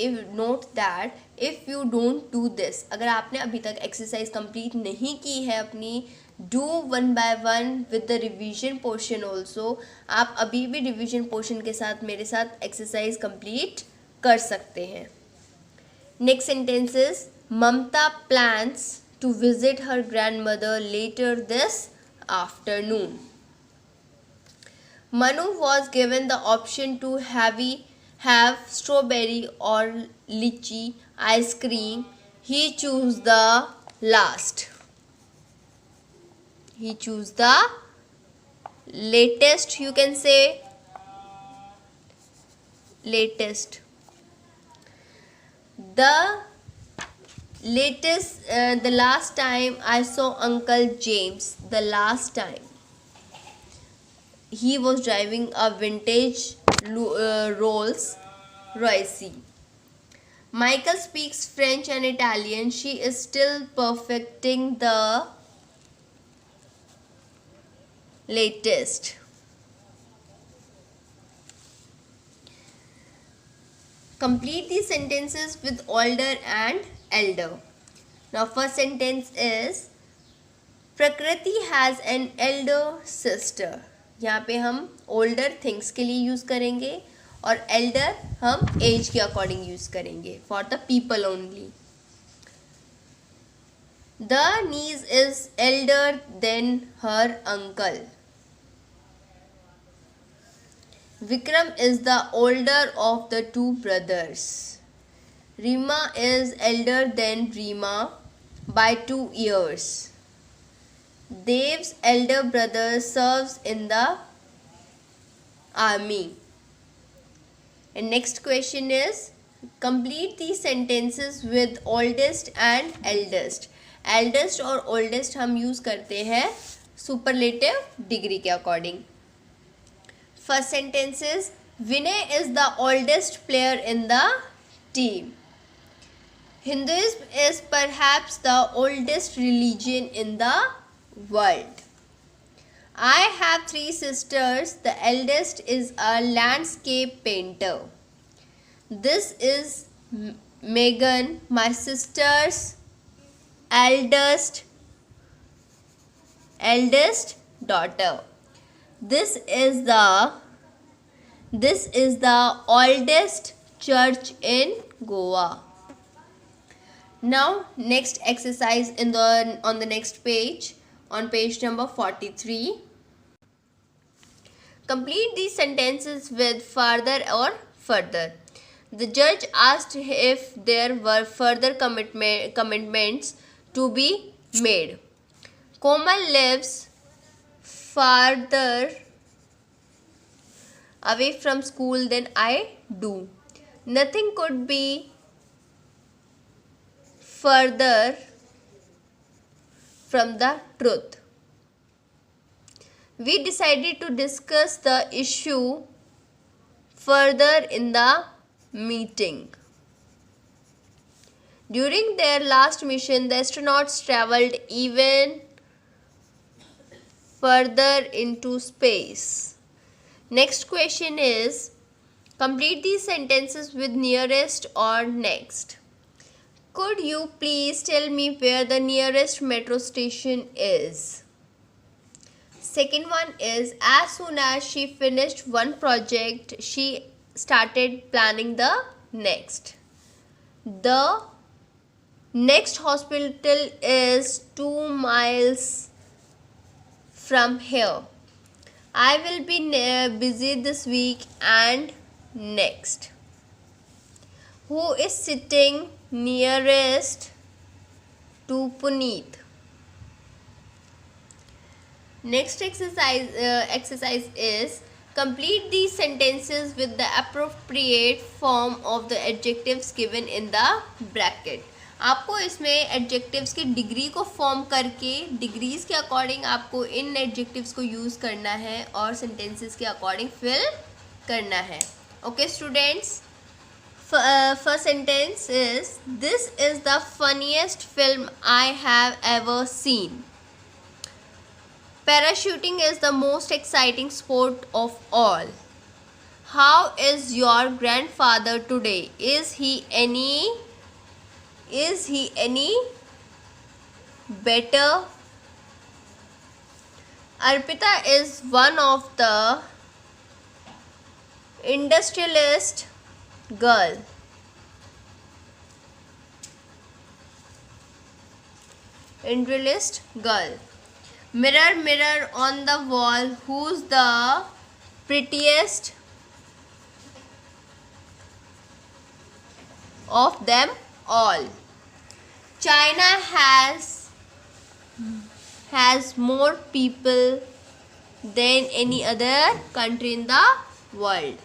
if you don't do this, अगर आपने अभी तक exercise complete नहीं की है अपनी, do one by one with the revision portion also. आप अभी भी रिवीजन पोर्शन के साथ मेरे साथ एक्सरसाइज कंप्लीट कर सकते हैं। Next sentence is Mamta plans to visit her grandmother later this afternoon. Manu was given the option to have strawberry or lychee ice cream. He chose the last. He chose the latest, you can say latest. The latest, the last time I saw Uncle James, the last time he was driving a vintage Rolls Royce. Michael speaks French and Italian. She is still perfecting the latest. Complete these sentences with older and elder. Now first sentence is Prakriti has an elder sister. यहाँ पे हम older things के लिए use करेंगे और Elder हम age के according use करेंगे, for the people only. The niece is elder than her uncle. Vikram is the older of the two brothers. Reema is elder than Reema by 2 years. Dev's elder brother serves in the army. And next question is complete these sentences with oldest and eldest. Eldest और oldest हम use करते हैं superlative degree के according. First sentence is Vinay is the oldest player in the team. Hinduism is perhaps the oldest religion in the world. I have 3 sisters. The eldest is a landscape painter. This is Megan, my sister's eldest daughter. This is the oldest church in Goa. Now next exercise on the next page, on page number 43. Complete these sentences with further or further. The judge asked if there were further commitments to be made. Komal lives farther away from school than I do. Nothing could be further from the truth. We decided to discuss the issue further in the meeting. During their last mission, the astronauts traveled even further into space. Next question is complete these sentences with nearest or next. Could you please tell me where the nearest metro station is? Second one is as soon as she finished one project, she started planning the next. The next hospital is 2 miles from here. I will be busy this week and next. Who is sitting nearest to Puneet? Next exercise is complete these sentences with the appropriate form of the adjectives given in the bracket. आपको इसमें adjectives की degree को form करके degrees के according आपको इन adjectives को use करना है और सेंटेंसेस के अकॉर्डिंग फिल करना है. Okay students, first sentence is this is the funniest film I have ever seen. Parachuting is the most exciting sport of all. How is your grandfather today? Is he any better? Arpita is one of the industrialist girl. Mirror, mirror on the wall, who's the prettiest of them all? China has more people than any other country in the world.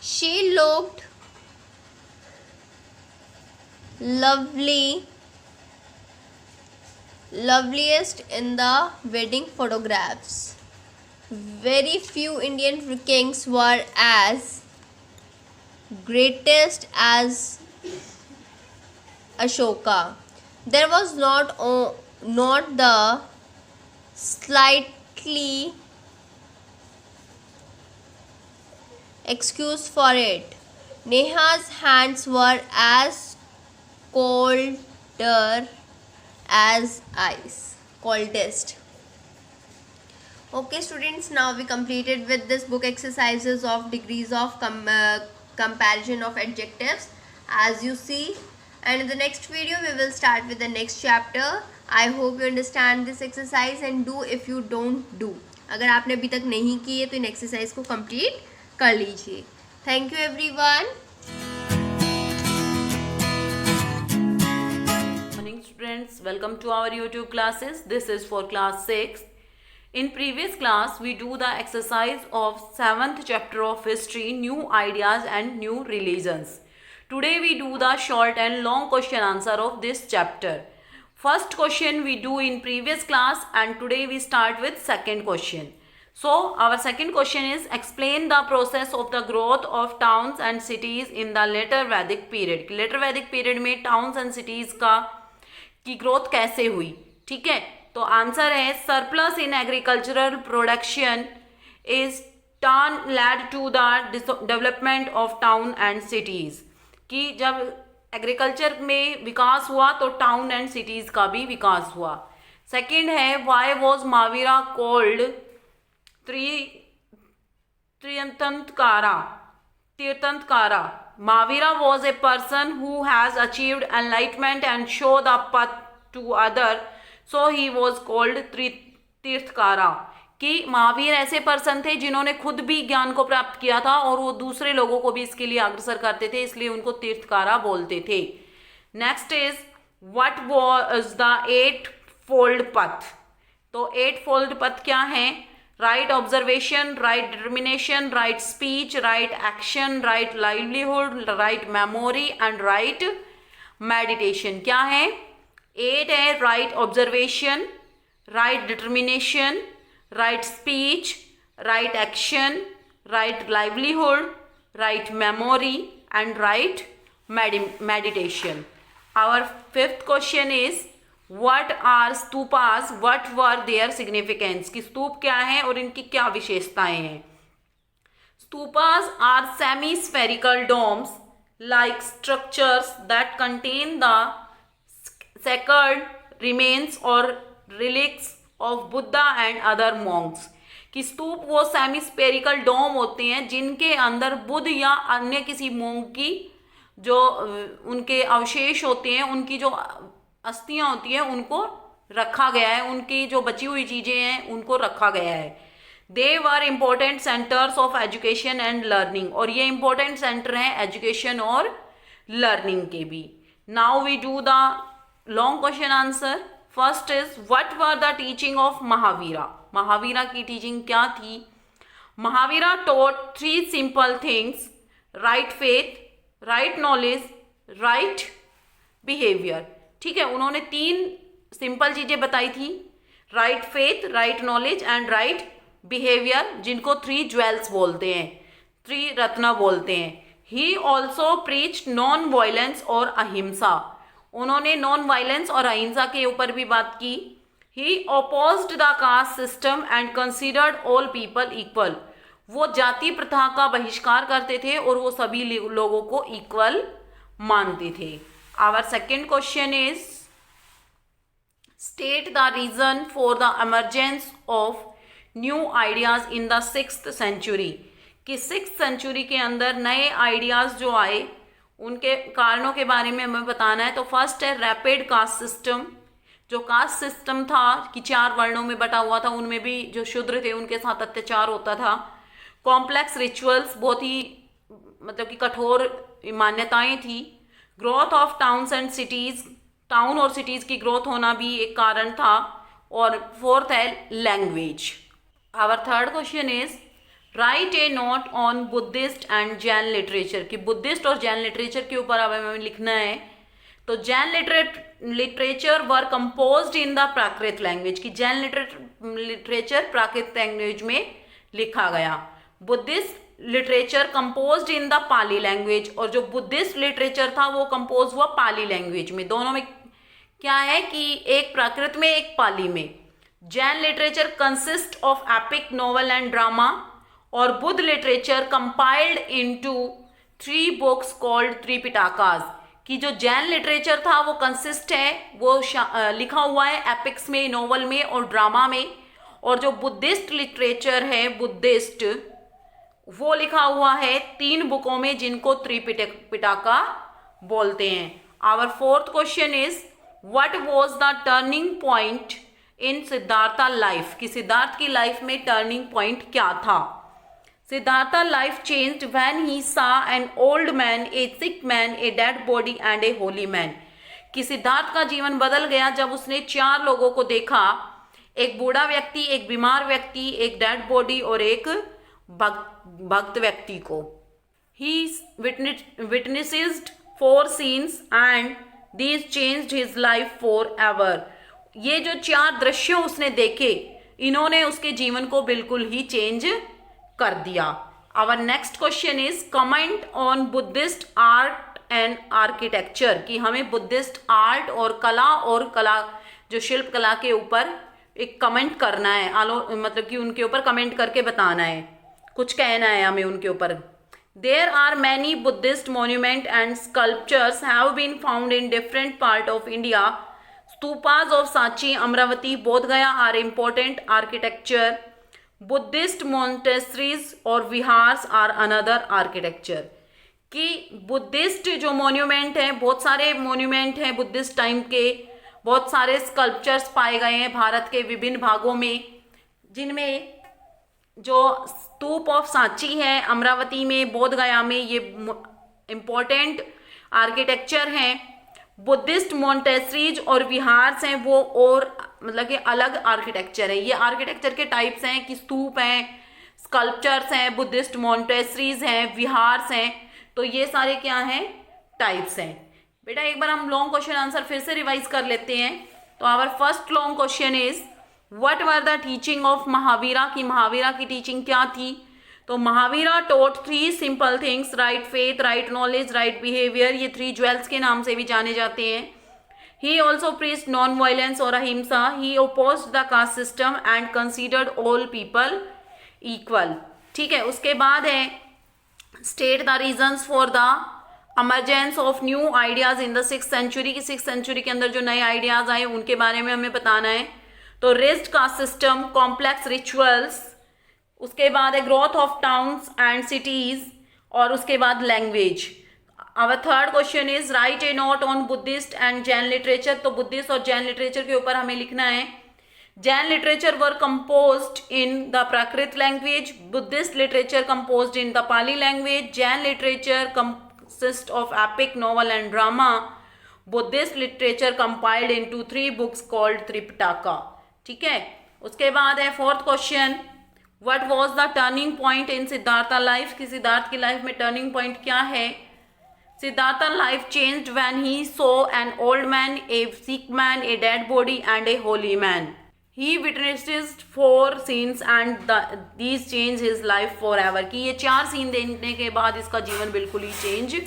She looked loveliest in the wedding photographs. Very few Indian kings were as greatest as Ashoka. There was not the slightly excuse for it. Neha's hands were as colder as ice. Coldest. Okay students, now we completed with this book exercises of degrees of comparison of adjectives, as you see, and in the next video we will start with the next chapter. I hope you understand this exercise and do if you don't do. अगर आपने अभी तक नहीं की है तो इन exercise को complete कर लीजिए. Thank you everyone. Morning students, welcome to our YouTube classes. This is for class 6. In previous class, we do the exercise of 7th chapter of history, new ideas and new religions. Today we do the short and long question answer of this chapter. First question we do in previous class and today we start with second question. So our second question is explain the process of the growth of towns and cities in the later Vedic period. Later Vedic period में towns and cities की growth कैसे हुई. ठीक है, तो answer है surplus in agricultural production is led to the development of town and cities. कि जब एग्रीकल्चर में विकास हुआ तो टाउन एंड सिटीज का भी विकास हुआ. सेकंड है why was Mahavira called Tirthankara. Mahavira was a person who has achieved enlightenment and show the path to other, so he was called तीर्थकारा. कि महावीर ऐसे पर्सन थे जिन्होंने खुद भी ज्ञान को प्राप्त किया था और वो दूसरे लोगों को भी इसके लिए अग्रसर करते थे, इसलिए उनको तीर्थकारा बोलते थे. Next is what was the 8-fold path. तो 8-fold पथ क्या है? Right observation, right determination, right speech, right action, right livelihood, right memory and right meditation. क्या है? 8 है right observation, right determination, right speech, right action, right livelihood, right memory and right meditation. Our fifth question is What are stupas? What were their significance? कि स्तूप क्या है और इनकी क्या विशेषताएं हैं. Stupas are semi-spherical domes like structures that contain the sacred remains or relics of Buddha and other monks. कि स्तूप वो सेमी स्पेरिकल डोम होते हैं जिनके अंदर बुद्ध या अन्य किसी मोंग की जो उनके अवशेष होते हैं, उनकी जो अस्थियां होती हैं उनको रखा गया है, उनकी जो बची हुई चीज़ें हैं उनको रखा गया है. They were important centres of education and learning. और ये इम्पोर्टेंट सेंटर हैं एजुकेशन और लर्निंग के भी. Now we do the long question answer. First is what were the teaching of Mahavira. Mahavira की टीचिंग क्या थी? Mahavira taught 3 simple things: right faith, right knowledge, right behaviour. ठीक है, उन्होंने 3 सिंपल चीजें बताई थी: right faith, right knowledge and right behaviour, जिनको 3 ज्वेल्स बोलते हैं, 3 रत्न बोलते हैं. He also preached non violence और अहिंसा. उन्होंने नॉन वायलेंस और अहिंसा के ऊपर भी बात की. He opposed the caste system and considered all people equal. वो जाति प्रथा का बहिष्कार करते थे और वो सभी लोगों को इक्वल मानते थे। Our second question is state the reason for the emergence of new ideas in the 6th century, कि 6th century के अंदर नए आइडियाज जो आए उनके कारणों के बारे में हमें बताना है। तो फर्स्ट है रैपिड कास्ट सिस्टम। जो कास्ट सिस्टम था कि 4 वर्णों में बटा हुआ था, उनमें भी जो शूद्र थे उनके साथ अत्याचार होता था। कॉम्प्लेक्स रिचुअल्स, बहुत ही मतलब कि कठोर मान्यताएं थी। Growth of towns and cities, town और सिटीज़ की ग्रोथ होना भी एक कारण था। और फोर्थ है language. Our third question is write a note on Buddhist and Jain literature, कि बुद्धिस्ट और जैन लिटरेचर के ऊपर अब हमें लिखना है। तो Jain literature were composed in the Prakrit language, कि जैन लिटरेचर प्राकृत लैंग्वेज में लिखा गया। Buddhist literature composed in the Pali language, और जो बुद्धिस्ट लिटरेचर था वो कंपोज हुआ पाली लैंग्वेज में। दोनों में क्या है कि एक प्राकृत में एक पाली में। Jain literature consist of epic, novel and drama, और Buddha literature compiled into 3 books called Tripitakas, कि जो जैन लिटरेचर था वो कंसिस्ट है, वो लिखा हुआ है एपिक्स में, नोवेल में और ड्रामा में। और जो बुद्धिस्ट लिटरेचर है, बुद्धिस्ट, वो लिखा हुआ है 3 बुकों में जिनको त्रिपिटका बोलते हैं। Our fourth question is what was the turning point in Siddhartha life, कि सिद्धार्थ की लाइफ में टर्निंग पॉइंट क्या था। Siddhartha life changed when he saw an old man, a sick man, a dead body and a holy man, कि सिद्धार्थ का जीवन बदल गया जब उसने 4 लोगों को देखा, एक बूढ़ा व्यक्ति, एक बीमार व्यक्ति, एक डेड बॉडी और एक भक्त व्यक्ति को। He witnessed 4 scenes and these changed his life forever. ये जो 4 दृश्य उसने देखे, इन्होंने उसके जीवन को बिल्कुल ही चेंज कर दिया। Our next question is comment on Buddhist art and architecture, कि हमें बुद्धिस्ट आर्ट और कला जो शिल्प कला के ऊपर एक कमेंट करना है, मतलब कि उनके ऊपर कमेंट करके बताना है, कुछ कहना है हमें उनके ऊपर। There are many Buddhist monuments and sculptures have been found in different parts of India. Stupas of Sanchi, Amravati, Bodh Gaya are important architecture. Buddhist monasteries और विहार्स are another architecture. कि बुद्धिस्ट जो मोन्यूमेंट हैं, बहुत सारे monument हैं Buddhist time के, बहुत सारे स्कल्पचर्स पाए गए हैं भारत के विभिन्न भागों में, जिनमें जो स्तूप ऑफ सांची है अमरावती में, बोध गया में, ये इम्पोर्टेंट आर्किटेक्चर हैं। बुद्धिस्ट मोंटेस्ट्रीज और विहार्स हैं वो और मतलब कि अलग आर्किटेक्चर है। ये आर्किटेक्चर के टाइप्स हैं कि स्तूप हैं, स्कल्पचर्स हैं, बुद्धिस्ट मोंटेस्ट्रीज हैं, विहार्स हैं। तो ये सारे क्या हैं, टाइप्स हैं। बेटा एक बार हम लॉन्ग क्वेश्चन आंसर फिर से रिवाइज कर लेते हैं। तो our first long question is what were the teaching of Mahavira, की महावीरा की टीचिंग क्या थी। तो Mahavira taught 3 simple things, right faith, right knowledge, right behaviour, ये 3 ज्वेल्स के नाम से भी जाने जाते हैं। He also preached non violence और ahimsa. He opposed the caste system and considered all people equal. ठीक है, उसके बाद है state the reasons for the emergence of new ideas in the 6th century, की 6th century के अंदर जो नए आइडियाज आए उनके बारे में हमें बताना है। तो rigid caste system, complex rituals, उसके बाद है growth of towns and cities, और उसके बाद language. Our third question is write a note on Buddhist and Jain literature. तो बुद्धिस्ट और जैन लिटरेचर के ऊपर हमें लिखना है। Jain literature were composed in the Prakrit language, Buddhist literature composed in the Pali language, Jain literature consist of epic, novel and drama, Buddhist literature compiled into 3 books called Tripitaka. ठीक है, उसके बाद है fourth question what was the turning point in Siddhartha life, कि सिद्धार्थ की life में turning point क्या है। Siddhartha life changed when he saw an old man, a sick man, a dead body and a holy man. He witnessed 4 scenes and these change his life for ever, कि ये 4 scene देखने के बाद इसका जीवन बिल्कुल ही चेंज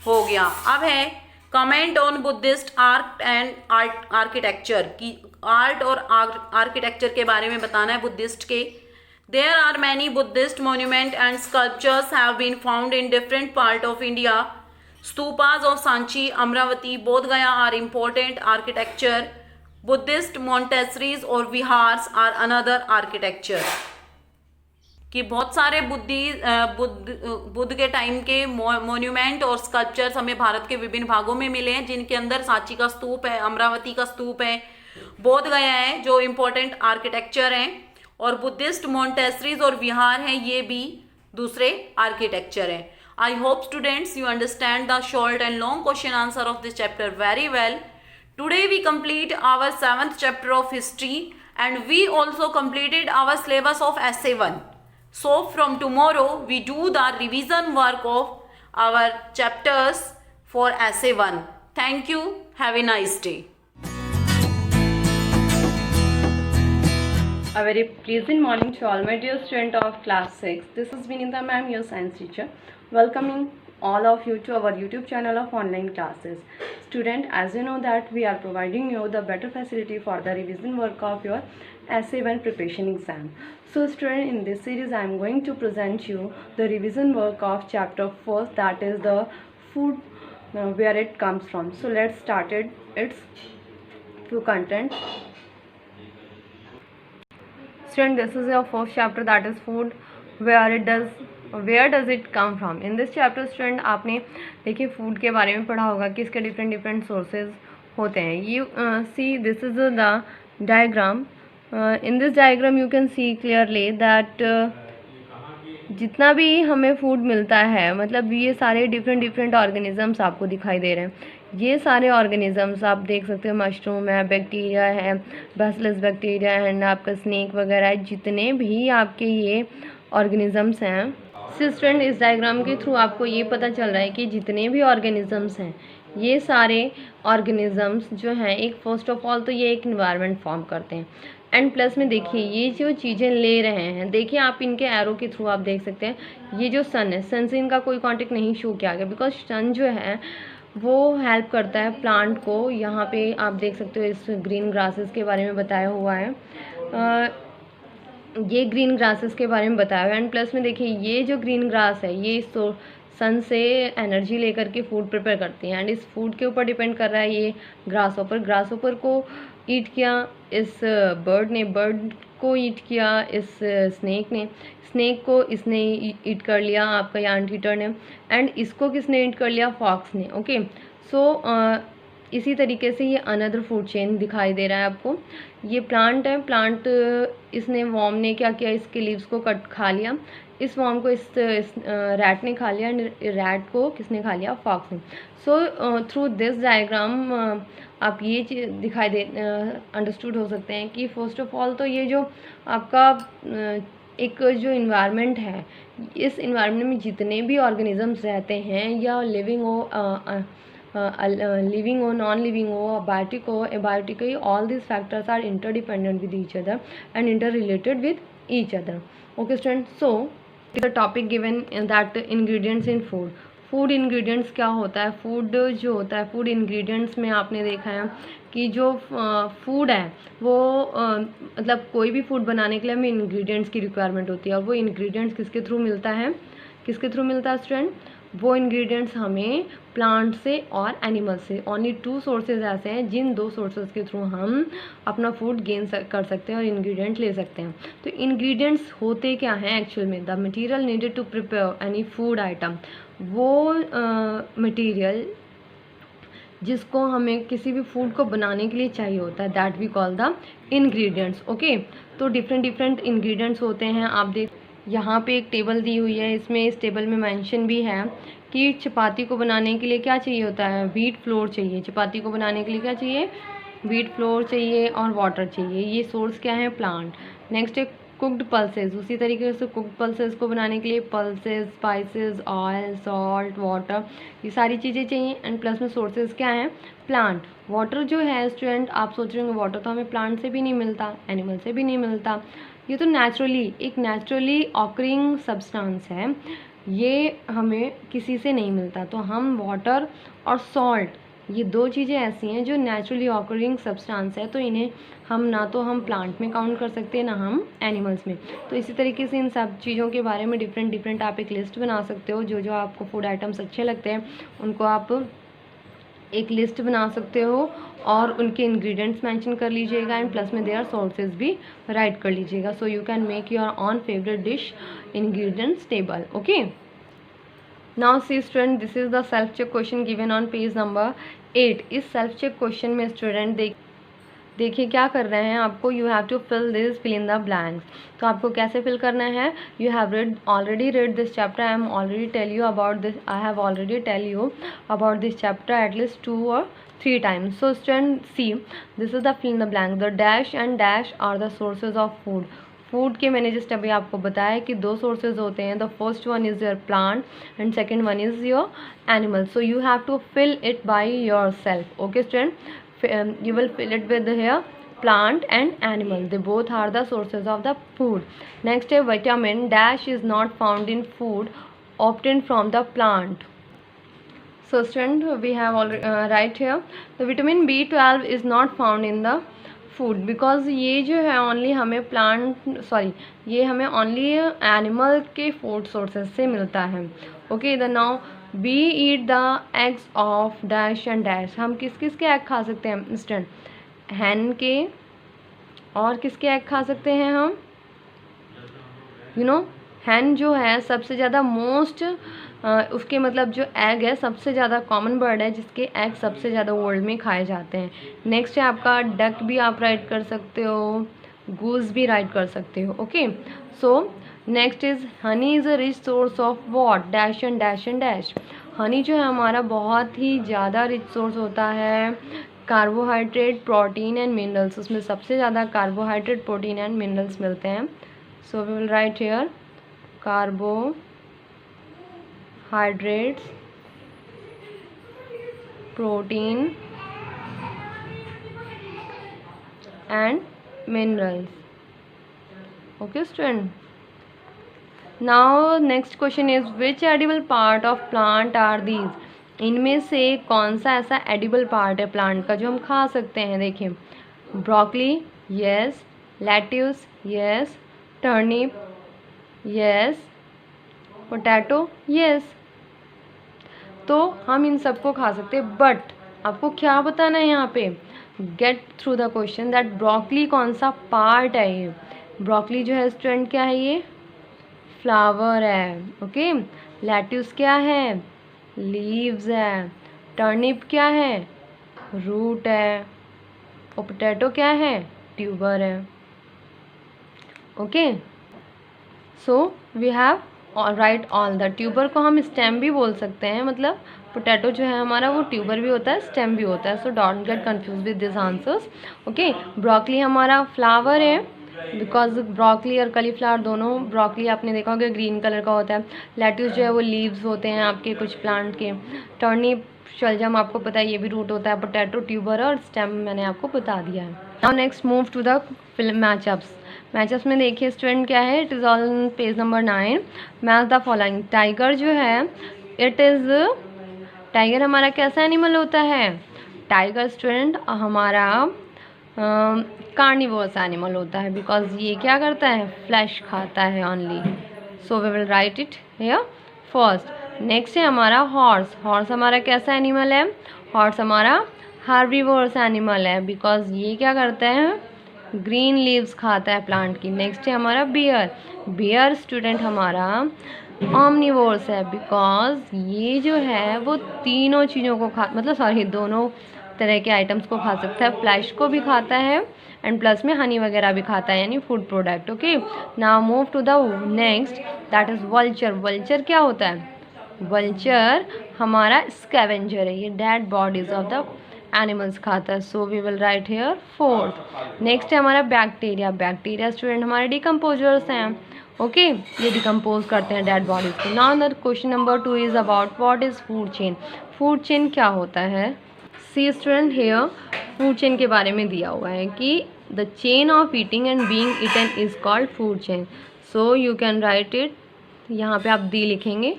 हो गया। अब है comment on Buddhist art and architecture, की आर्ट और आर्किटेक्चर के बारे में बताना है बुद्धिस्ट के। There are many Buddhist monuments and sculptures have been found in different parts of India. Stupas of Sanchi, Amravati, Bodh Gaya are important architecture. Buddhist monasteries और विहार्स are another architecture. कि बहुत सारे बुद्ध के टाइम के monument और sculptures हमें भारत के विभिन्न भागों में मिले हैं, जिनके अंदर सांची का स्तूप है, अमरावती का स्तूप है, बोध गया है जो इम्पोर्टेंट आर्किटेक्चर हैं, और बुद्धिस्ट मोन्टेस्ट्रीज और विहार हैं, ये भी दूसरे आर्किटेक्चर हैं. I hope students you understand the short and long question answer of this chapter very well. Today we complete our 7th chapter of history and we also completed our syllabus of essay 1. So from tomorrow we do the revision work of our chapters for essay 1. Thank you. Have a nice day. A very pleasant morning to all my dear students of class 6. This is Vinita ma'am, your science teacher, welcoming all of you to our YouTube channel of online classes. Student, as you know that we are providing you the better facility for the revision work of your essay 1 preparation exam. So student, in this series I am going to present you the revision work of chapter 4, that is the food, where it comes from. So let's start its few content. Student, this is your fourth chapter, that is food. Where does it come from? In this chapter student, आपने देखिए food के बारे में पढ़ा होगा कि इसके different sources होते हैं. You see, this is the diagram. In this diagram you can see clearly that जितना भी हमें फूड मिलता है, मतलब ये सारे डिफरेंट ऑर्गेनिजम्स आपको दिखाई दे रहे हैं. ये सारे ऑर्गेनिजम्स आप देख सकते हो, मशरूम है, बैक्टीरिया है, बैसिलस बैक्टीरिया है, आपका स्नेक वगैरह है, जितने भी आपके ये ऑर्गेनिजम्स हैं. स्टूडेंट, इस डायग्राम के थ्रू आपको ये पता चल रहा है कि जितने भी ऑर्गेनिजम्स हैं, ये सारे ऑर्गेनिजम्स जो हैं, एक फर्स्ट ऑफ ऑल तो ये एक इन्वायरमेंट फॉर्म करते हैं. एंड प्लस में देखिए ये जो चीज़ें ले रहे हैं, देखिए आप इनके एरो के थ्रू आप देख सकते हैं, ये जो सन है, सन से इनका कोई कॉन्टेक्ट नहीं शो किया गया, बिकॉज सन जो है वो हेल्प करता है प्लांट को. यहाँ पे आप देख सकते हो इस ग्रीन ग्रासेस के बारे में बताया हुआ है, ये ग्रीन ग्रासेस के बारे में बताया हुआ है. एंड प्लस में देखिए ये जो ग्रीन ग्रास है, ये सन से एनर्जी लेकर के फूड प्रिपेयर करती हैं. एंड इस फूड के ऊपर डिपेंड कर रहा है ये ग्रासहोपर को ईट किया इस बर्ड ने, बर्ड को ईट किया इस स्नेक ने, स्नेक को इसने ईट कर लिया आपका यांट ईटर ने, एंड इसको किसने ईट कर लिया, फॉक्स ने. ओके, सो इसी तरीके से ये अनदर फूड चेन दिखाई दे रहा है आपको. ये प्लांट है, प्लांट इसने वॉर्म ने क्या किया, इसके लीव्स को खा लिया, इस वॉर्म को इस रैट ने खा लिया, रैट को किसने खा लिया, फॉक्स ने. सो थ्रू दिस डायग्राम आप ये दिखाई दे अंडरस्टूड हो सकते हैं कि फर्स्ट ऑफ ऑल तो ये जो आपका एक जो इन्वायरमेंट है, इस इन्वायरमेंट में जितने भी ऑर्गेनिजम्स रहते हैं, या लिविंग हो नॉन लिविंग हो, अबायोटिक हो एबायोटिक हो, all this factors are interdependent with each other and interrelated with each other. Okay student, so the topic given that ingredients in food. Food ingredients क्या होता है, food जो होता है, food ingredients में आपने देखा है कि जो फूड है वो मतलब कोई भी फूड बनाने के लिए हमें इंग्रेडिएंट्स की रिक्वायरमेंट होती है, और वो इंग्रेडिएंट्स किसके थ्रू मिलता है, स्टूडेंट, वो इंग्रेडिएंट्स हमें प्लांट से और एनिमल से. ओनली 2 सोर्सेज ऐसे हैं जिन 2 सोर्सेज के थ्रू हम अपना फूड गेन कर सकते हैं और इंग्रेडिएंट ले सकते हैं. तो इंग्रेडिएंट्स होते क्या हैं एक्चुअल में, the material needed to prepare any food item, वो मटेरियल जिसको हमें किसी भी फूड को बनाने के लिए चाहिए होता है, that we call the ingredients. Okay, तो डिफरेंट इंग्रेडिएंट्स होते हैं. आप देख यहाँ पे एक टेबल दी हुई है, इसमें इस टेबल में मेंशन भी है कि चपाती को बनाने के लिए क्या चाहिए होता है, व्हीट फ्लोर चाहिए. चपाती को बनाने के लिए क्या चाहिए, व्हीट फ्लोर चाहिए और वाटर चाहिए. ये सोर्स क्या है, प्लांट. नेक्स्ट है कुक्ड पल्सेस. उसी तरीके से कुक्ड पल्सेस को बनाने के लिए pulses, spices, oil, salt, water, ये सारी चीज़ें चाहिए. एंड प्लस में सोर्सेज क्या हैं, प्लांट. वाटर जो है स्टूडेंट, आप सोच रहे होंगे वाटर तो हमें प्लांट से भी नहीं मिलता, एनिमल से भी नहीं मिलता, ये तो नेचुरली ऑकरिंग सब्सटेंस है, ये हमें किसी से नहीं मिलता. तो हम वाटर और सॉल्ट ये दो चीज़ें ऐसी हैं जो नेचुरली ऑकरिंग सब्सटेंस है, तो इन्हें हम ना तो हम प्लांट में काउंट कर सकते हैं ना हम एनिमल्स में। तो इसी तरीके से इन सब चीज़ों के बारे में डिफरेंट आप एक लिस्ट बना सकते हो। जो जो आपको फूड आइटम्स अच्छे लगते हैं उनको आप एक लिस्ट बना सकते हो और उनके इंग्रेडिएंट्स मेंशन कर लीजिएगा एंड प्लस में देयर सोर्सेज भी राइट कर लीजिएगा। So you can make your own favourite dish ingredients table. Okay, now see student, this is the self check question given on page number 8। इस self check question में student देखिए क्या कर रहे हैं आपको, you have to fill in the blanks. तो आपको कैसे फिल करना है, you have already read this chapter, I am already tell you about this, I have already tell you about this chapter at least 2 or 3 times. So student see, this is the fill in the blank, the dash and dash are the sources of food. Food के मैंने just अभी आपको बताया कि दो sources होते हैं, the first one is your plant and second one is your animal. So you have to fill it by yourself. Okay student, you will fill it with here plant and animal, they both are the sources of the food. Next, a vitamin dash is not found in food obtained from the plant. So student, we have already right here the vitamin B12 is not found in the food because ये जो है only हमें ये हमें only animal के food sources से मिलता है। Okay, the now we eat the eggs of dash and dash. हम किस किस के एग खा सकते हैं स्टूडेंट, हैन के, और किसके एग खा सकते हैं हम, हैन जो है सबसे ज़्यादा मोस्ट उसके मतलब जो एग है सबसे ज़्यादा कॉमन बर्ड है जिसके एग सबसे ज़्यादा वर्ल्ड में खाए जाते हैं। नेक्स्ट है आपका डक भी आप राइट कर सकते हो, गूस भी राइट कर सकते हो। Okay, so next is Honey is a rich source of what, dash and dash and dash. Honey जो है हमारा बहुत ही ज़्यादा रिच सोर्स होता है कार्बोहाइड्रेट, प्रोटीन एंड मिनरल्स। उसमें सबसे ज़्यादा कार्बोहाइड्रेट, प्रोटीन एंड मिनरल्स मिलते हैं। So we will write here carbohydrates, protein and minerals. Okay student, now next question is which edible part of plant are these. इनमें से कौन सा ऐसा एडिबल पार्ट है प्लांट का जो हम खा सकते हैं। देखिए, broccoli yes, lettuce yes, turnip yes, potato yes. तो हम इन सबको खा सकते हैं, बट आपको क्या बताना है यहाँ पे, get through the question that broccoli कौन सा पार्ट है। ये ब्रोकली जो है स्टूडेंट क्या है, ये फ्लावर है। ओके, लेट्यूस क्या है, लीव्स है, टर्निप क्या है, रूट है, और पोटैटो क्या है, ट्यूबर है। Okay, so we have write all the. Tuber को हम स्टेम भी बोल सकते हैं, मतलब पोटैटो जो है हमारा वो ट्यूबर भी होता है, स्टेम भी होता है। So don't get confuse with this answers. Okay, broccoli हमारा फ्लावर है बिकॉज ब्रोकली और कलीफ्लावर दोनों, ब्रोकली आपने देखा होगा ग्रीन कलर का होता है, लेट्यूस जो है वो लीव्स होते हैं आपके कुछ प्लांट के, टर्निप शलजम आपको पता है ये भी रूट होता है, पोटैटो ट्यूबर और स्टेम मैंने आपको बता दिया है। Now next move to the matchups. Matchups में देखिए स्टूडेंट क्या है, it is on page number 9। Match the following. Tiger जो है टाइगर हमारा कैसा एनिमल होता है, टाइगर स्टूडेंट हमारा कार्निवोरस एनिमल होता है बिकॉज ये क्या करता है, फ्लैश खाता है only. So we will write it here first. Next है हमारा हॉर्स। हॉर्स हमारा कैसा एनिमल है, हॉर्स हमारा हार्बीवोरस एनिमल है बिकॉज ये क्या करता है, ग्रीन लीव्स खाता है प्लांट की। नेक्स्ट है हमारा बियर। बियर स्टूडेंट हमारा ऑमनिवोरस है बिकॉज ये जो है वो तीनों चीज़ों को दोनों तरह के आइटम्स को खा सकता है, फ्लैश को भी खाता है एंड प्लस में हनी वगैरह भी खाता है, यानी food product. Okay, now move to the next that is vulture. Vulture क्या होता है, वल्चर हमारा स्कैवेंजर है, ये dead bodies of the animals खाता है। So we will write here fourth. Next है हमारा बैक्टीरिया। बैक्टीरिया स्टूडेंट हमारे डिकम्पोजर्स हैं। ओके, ये डिकम्पोज करते हैं डेड बॉडीज को। Now the question number 2 is about what is food chain. Food chain क्या होता है, सी स्टूडेंट हेयर फूड चेन के बारे में दिया हुआ है कि the chain of eating and being eaten is called food chain. So you can write it, यहाँ पे आप दी लिखेंगे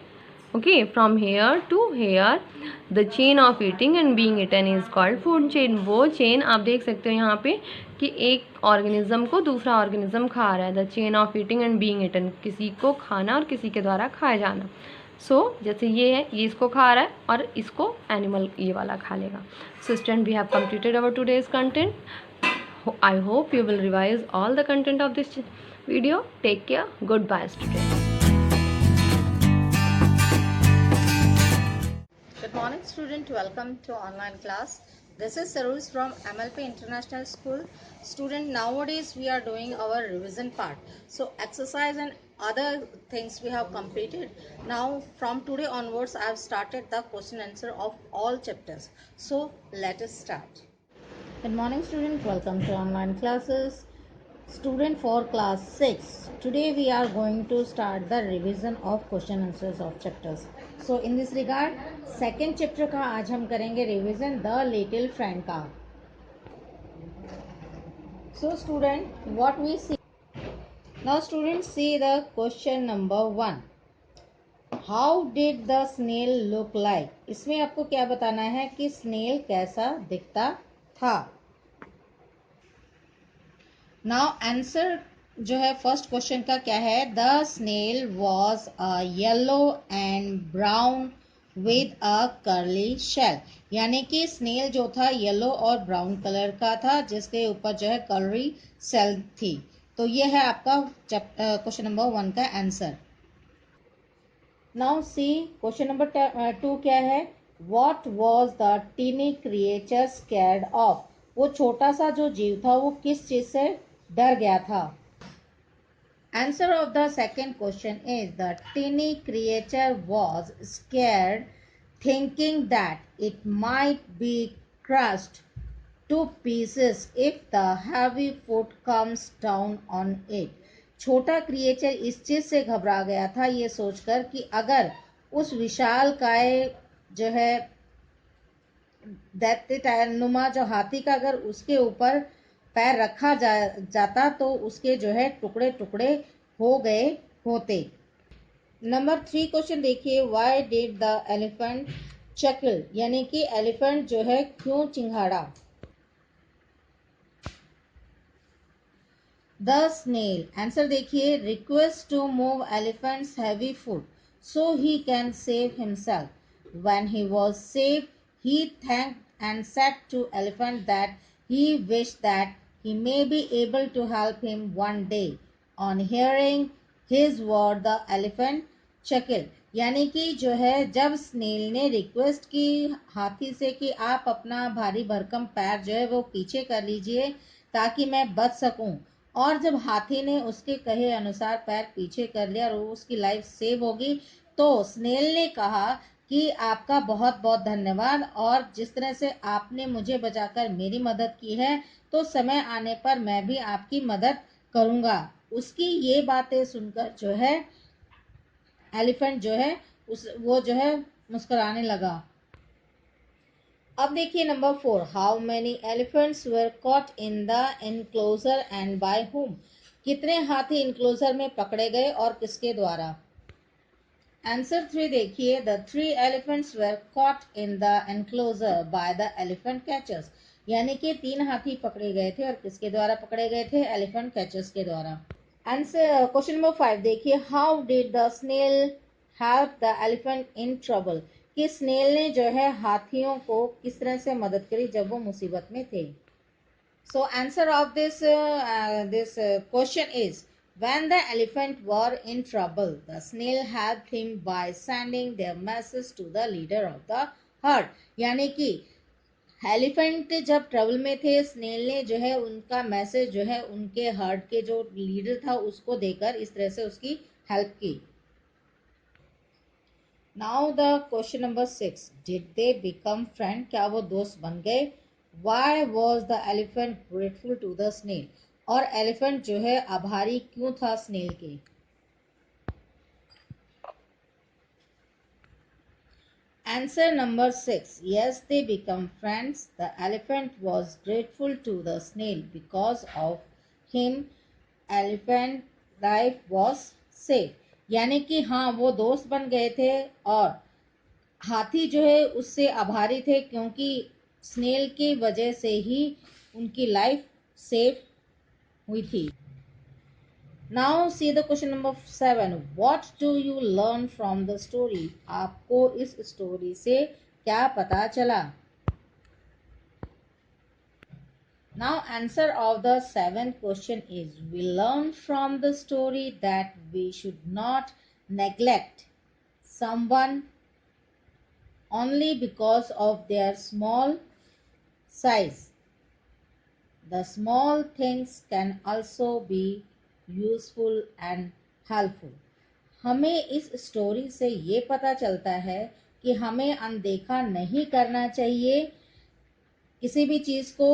Okay, from here to here the chain of eating and being eaten is called food chain. वो chain आप देख सकते हो यहाँ पे कि एक organism को दूसरा organism खा रहा है. The chain of eating and being eaten, किसी को खाना और किसी के द्वारा खाया जाना. So जैसे ये है, ये इसको खा रहा है और इसको animal ये वाला खा लेगा. So student, we have completed our today's content. I hope you will revise all the content of this video. Take care. Goodbye, students. Good morning, student. Welcome to online class. This is Saruj from MLP International School. Student, nowadays we are doing our revision part. So exercise and other things we have completed. Now from today onwards, I have started the question answer of all chapters. So let us start. Good morning, student. Welcome to online classes. Student for class 6. Today we are going to start the revision of question answers of chapters. So in this regard, second chapter का आज हम करेंगे revision, The Little Friend का. So student, what we see. Now students, see the question number 1. How did the snail look like? इसमें आपको क्या बताना है कि snail कैसा दिखता था. नाउ आंसर जो है फर्स्ट क्वेश्चन का क्या है. The snail was a yellow and brown with a curly shell. यानी कि स्नेल जो था येलो और ब्राउन कलर का था जिसके ऊपर जो है कर्ली शेल थी. तो ये है आपका क्वेश्चन नंबर 1 का answer. Now see question number 2 क्या है. What was the tiny creature scared of. वो छोटा सा जो जीव था वो किस चीज से डर गया था. Answer of the second question is the tiny creature was scared thinking that it might be crushed to pieces if the heavy foot comes down on it. छोटा क्रिएचर इस चीज से घबरा गया था ये सोचकर कि अगर उस विशाल काय जो है दैत्य टायर नुमा जो हाथी का अगर उसके ऊपर पैर रखा जाता तो उसके जो है टुकड़े टुकड़े हो गए होते. नंबर 3 क्वेश्चन देखिए. Why did the elephant chuckle. यानी कि एलिफेंट जो है क्यों चिंघाड़ा. The snail. आंसर देखिए. Request to move elephant's heavy foot so he can save himself. When he was saved he thanked and said to elephant that he wished that he may be able to help him one day. On hearing his word the elephant chuckled. यानी कि जो है जब snail ने request की हाथी से कि आप अपना भारी भरकम पैर जो है वो पीछे कर लीजिए ताकि मैं बच सकूं, और जब हाथी ने उसके कहे अनुसार पैर पीछे कर लिया और उसकी लाइफ सेव होगी, तो स्नेल ने कहा कि आपका बहुत बहुत धन्यवाद, और जिस तरह से आपने मुझे बचाकर मेरी मदद की है तो समय आने पर मैं भी आपकी मदद करूंगा. उसकी ये बातें सुनकर जो है एलिफेंट जो है वो जो है मुस्कुराने लगा. अब देखिए number 4. How many elephants were caught in the enclosure and by whom. कितने हाथी इनक्लोजर में पकड़े गए और किसके द्वारा. आंसर 3 देखिए. The 3 elephants were caught in the enclosure by the elephant catchers. यानी कि 3 हाथी पकड़े गए थे और किसके द्वारा पकड़े गए थे. एलिफेंट कैचर्स के द्वारा. आंसर क्वेश्चन नंबर 5 देखिए. How did the snail help the elephant in trouble. कि स्नेल ने जो है हाथियों को किस तरह से मदद करी जब वो मुसीबत में थे. So answer of this question is when the elephant were in trouble, the snail helped him by sending their message to the leader of the herd. यानी कि एलिफेंट जब ट्रबल में थे, स्नेल ने जो है उनका मैसेज जो है उनके हर्ड के जो लीडर था उसको देकर इस तरह से उसकी हेल्प की. Now the question number 6. Did they become friend. क्या वो दोस्त बन गए. Why was the elephant grateful to the snail. और एलिफेंट जो है आभारी क्यों था स्नेल के. Answer number 6. Yes they become friends. The elephant was grateful to the snail because of him elephant life was safe. यानी कि हाँ वो दोस्त बन गए थे और हाथी जो है उससे आभारी थे क्योंकि स्नेल की वजह से ही उनकी लाइफ सेफ हुई थी। Now see the question number 7, what do you learn from the story? आपको इस स्टोरी से क्या पता चला? Now answer of the 7th question is, we learn from the story that we should not neglect someone only because of their small size. The small things can also be useful and helpful. हमें इस story से ये पता चलता है कि हमें अनदेखा नहीं करना चाहिए किसी भी चीज़ को,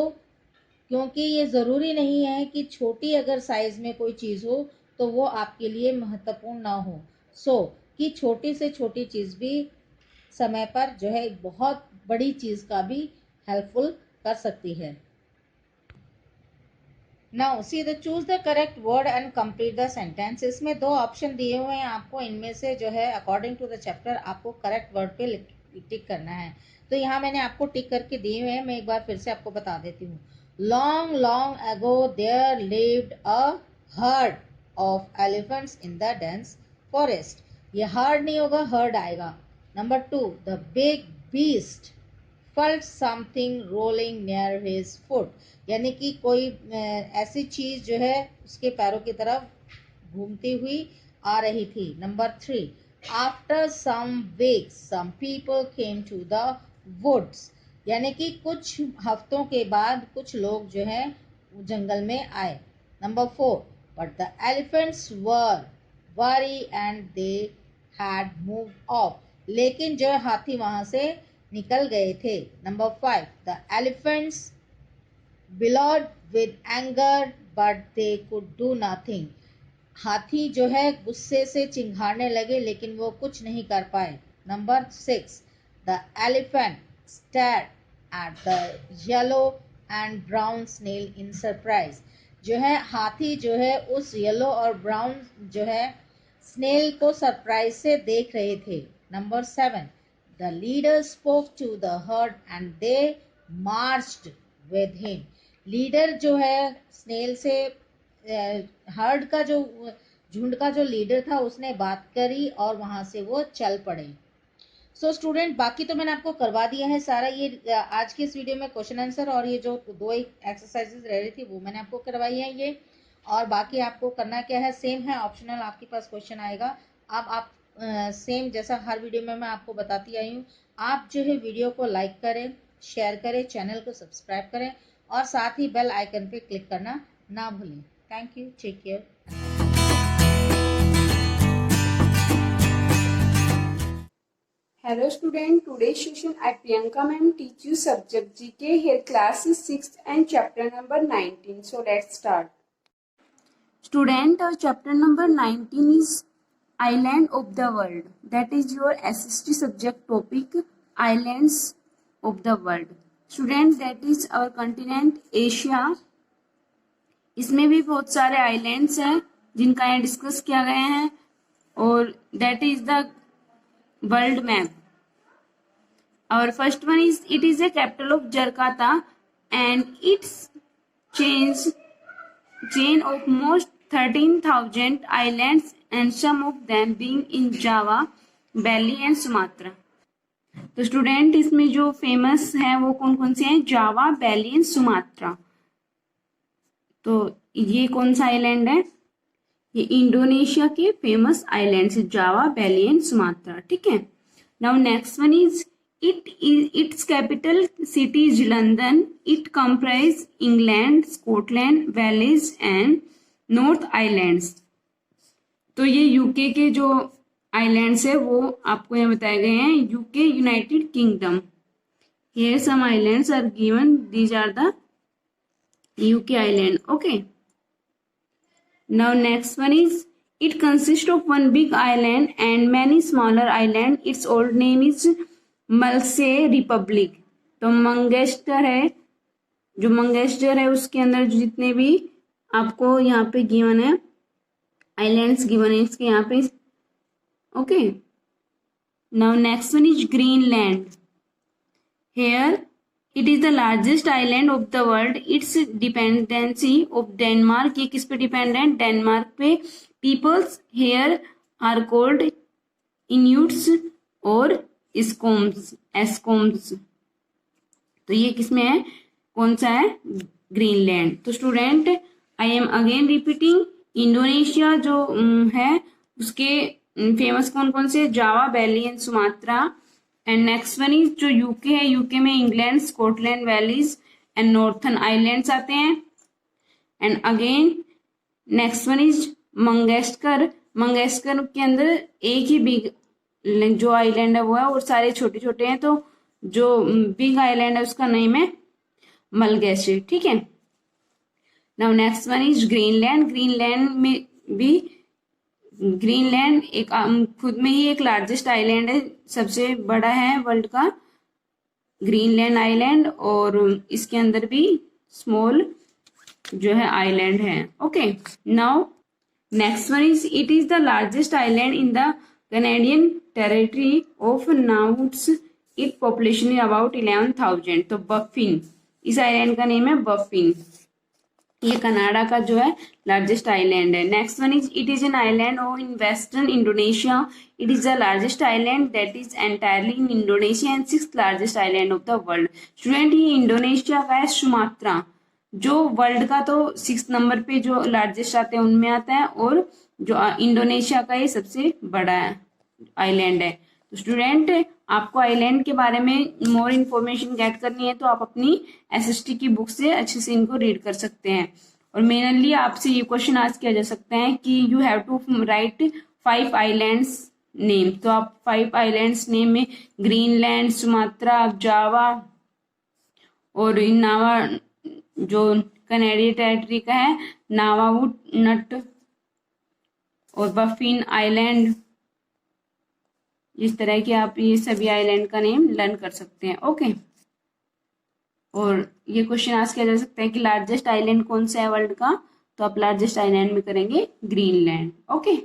क्योंकि ये ज़रूरी नहीं है कि छोटी अगर साइज़ में कोई चीज़ हो तो वो आपके लिए महत्वपूर्ण ना हो। कि छोटी से छोटी चीज़ भी समय पर जो है बहुत बड़ी चीज़ का भी हेल्पफुल कर सकती है। Now see the choose the correct word and complete the sentence. इसमें 2 ऑप्शन दिए हुए हैं आपको, इनमें से जो है अकॉर्डिंग टू द चैप्टर आपको करेक्ट वर्ड पे टिक करना है। तो यहाँ मैंने आपको टिक करके दिए हुए हैं, मैं एक बार फिर से आपको बता देती हूँ। Long long ago there lived a herd of elephants in the dense forest. ये हर्ड नहीं होगा, हर्ड आएगा। Number 2, the big beast felt something rolling near his foot, यानी कि कोई ऐसी चीज जो है उसके पैरों की तरफ घूमती हुई आ रही थी। Number 3, after some weeks some people came to the woods, यानी कि कुछ हफ्तों के बाद कुछ लोग जो है जंगल में आए। Number 4, but the elephants were worry and they had moved off, लेकिन जो हाथी वहां से निकल गए थे। Number 5, the elephants bellowed with anger but they could do nothing, हाथी जो है गुस्से से चिंघाड़ने लगे लेकिन वो कुछ नहीं कर पाए। Number 6, the elephant stared at the yellow and brown snail in surprise, जो है हाथी जो है उस येलो और ब्राउन जो है स्नेल को सरप्राइज से देख रहे थे। Number 7, the leader spoke to the herd and they marched with him, leader जो है स्नेल से हर्ड का जो झुंड का जो लीडर था उसने बात करी और वहां से वो चल पड़े। स्टूडेंट बाकी तो मैंने आपको करवा दिया है सारा, ये आज के इस वीडियो में क्वेश्चन आंसर और ये जो 2 एक्सरसाइजेज रह रही थी वो मैंने आपको करवाई है ये, और बाकी आपको करना क्या है, सेम है, ऑप्शनल आपके पास क्वेश्चन आएगा। अब आप सेम जैसा हर वीडियो में मैं आपको बताती आई हूँ, आप जो है वीडियो को लाइक करें, शेयर करें, चैनल को सब्सक्राइब करें और साथ ही बेल आइकन पे क्लिक करना ना भूलें। Thank you, take care. Hello student, today's session I Priyanka ma'am teach you subject GK. Here class is 6th and chapter number 19. So let's start. Student, chapter number 19 is Island of the World. That is your SST subject topic, Islands of the World. Student, that is our continent Asia. इसमें भी बहुत सारे islands हैं जिनका यहाँ discuss किया गया है, और that is the world map. Our first one is, it is a capital of Jakarta and its chain of most 13,000 islands and some of them being in Java, Bali and Sumatra. तो student इसमें जो famous है वो कौन कौन से हैं, जावा, Bali and Sumatra. तो ये कौन सा आइलैंड है, ये इंडोनेशिया के फेमस आइलैंड है, जावा, बैली एंड सुमात्रा। ठीक है, now next one is its capital city is London. It comprise England, Scotland, Wales and north islands. तो ये यूके के जो आइलैंड्स है वो आपको यहाँ बताए गए हैं, UK United Kingdom. Here some islands are given, these are the UK island. Okay, now next one is, it consists of one big island and many smaller island. Its old name is Malse Republic. तो मंगेस्टर है, जो मंगेस्टर है उसके अंदर जितने भी आपको यहाँ पे गिवन है आइलैंड्स गिवन है, इसके यहाँ पे Okay. Now next one is Greenland. Here it is the largest island of the world. Its dependency of Denmark. ये किस पे डिपेंडेंट? डेनमार्क पे. Peoples here are called Inuits और एस्कोम्स. तो ये किसमें है? कौन सा है? ग्रीनलैंड. तो student I am again repeating, Indonesia जो है उसके फेमस कौन कौन से? Java, Bali and Sumatra. And next one is जो यूके है, यूके में England, Scotland Wales and northern islands आते हैं. And again next one is Madagascar. Madagascar के अंदर एक ही बिग जो आइलैंड है वो है और सारे छोटे छोटे हैं. तो जो बिग आइलैंड है उसका नेम है मलगैसे. ठीक है. Now next one is Greenland. Greenland में भी ग्रीनलैंड एक खुद में ही एक लार्जेस्ट आइलैंड है, सबसे बड़ा है वर्ल्ड का ग्रीनलैंड आइलैंड. और इसके अंदर भी स्मॉल जो है आइलैंड है. Okay. Now next one is it is the largest island in the Canadian territory of Nunavut. It population is about 11,000. तो बफिन, इस आइलैंड का नेम है बफिन. ये कनाडा का जो है लार्जेस्ट आइलैंड है. Next one is it is an island और in western Indonesia. It is the largest island that is entirely in Indonesia and 6th largest island of the world. Student ये Indonesia का है Sumatra, जो world का तो 6th number पे जो largest आते हैं उनमें आता है, और जो इंडोनेशिया का ये सबसे बड़ा आइलैंड है. तो स्टूडेंट आपको आइलैंड के बारे में मोर इन्फॉर्मेशन गेट करनी है तो आप अपनी एसएसटी की बुक से अच्छे से इनको रीड कर सकते हैं. और मेनली आपसे ये क्वेश्चन आज किया जा सकता है कि you have to write 5 islands name. तो आप 5 आइलैंड्स नेम में ग्रीनलैंड, सुमात्रा, जावा और नावा जो कनेडियन टेरिटरी का है, नावाउट नट और बफिन आइलैंड, इस तरह के आप ये सभी आइलैंड का नेम लर्न कर सकते हैं. ओके. और ये क्वेश्चन आज किया जा सकता है कि लार्जेस्ट आइलैंड कौन सा है वर्ल्ड का, तो आप लार्जेस्ट आइलैंड में करेंगे ग्रीनलैंड. ओके.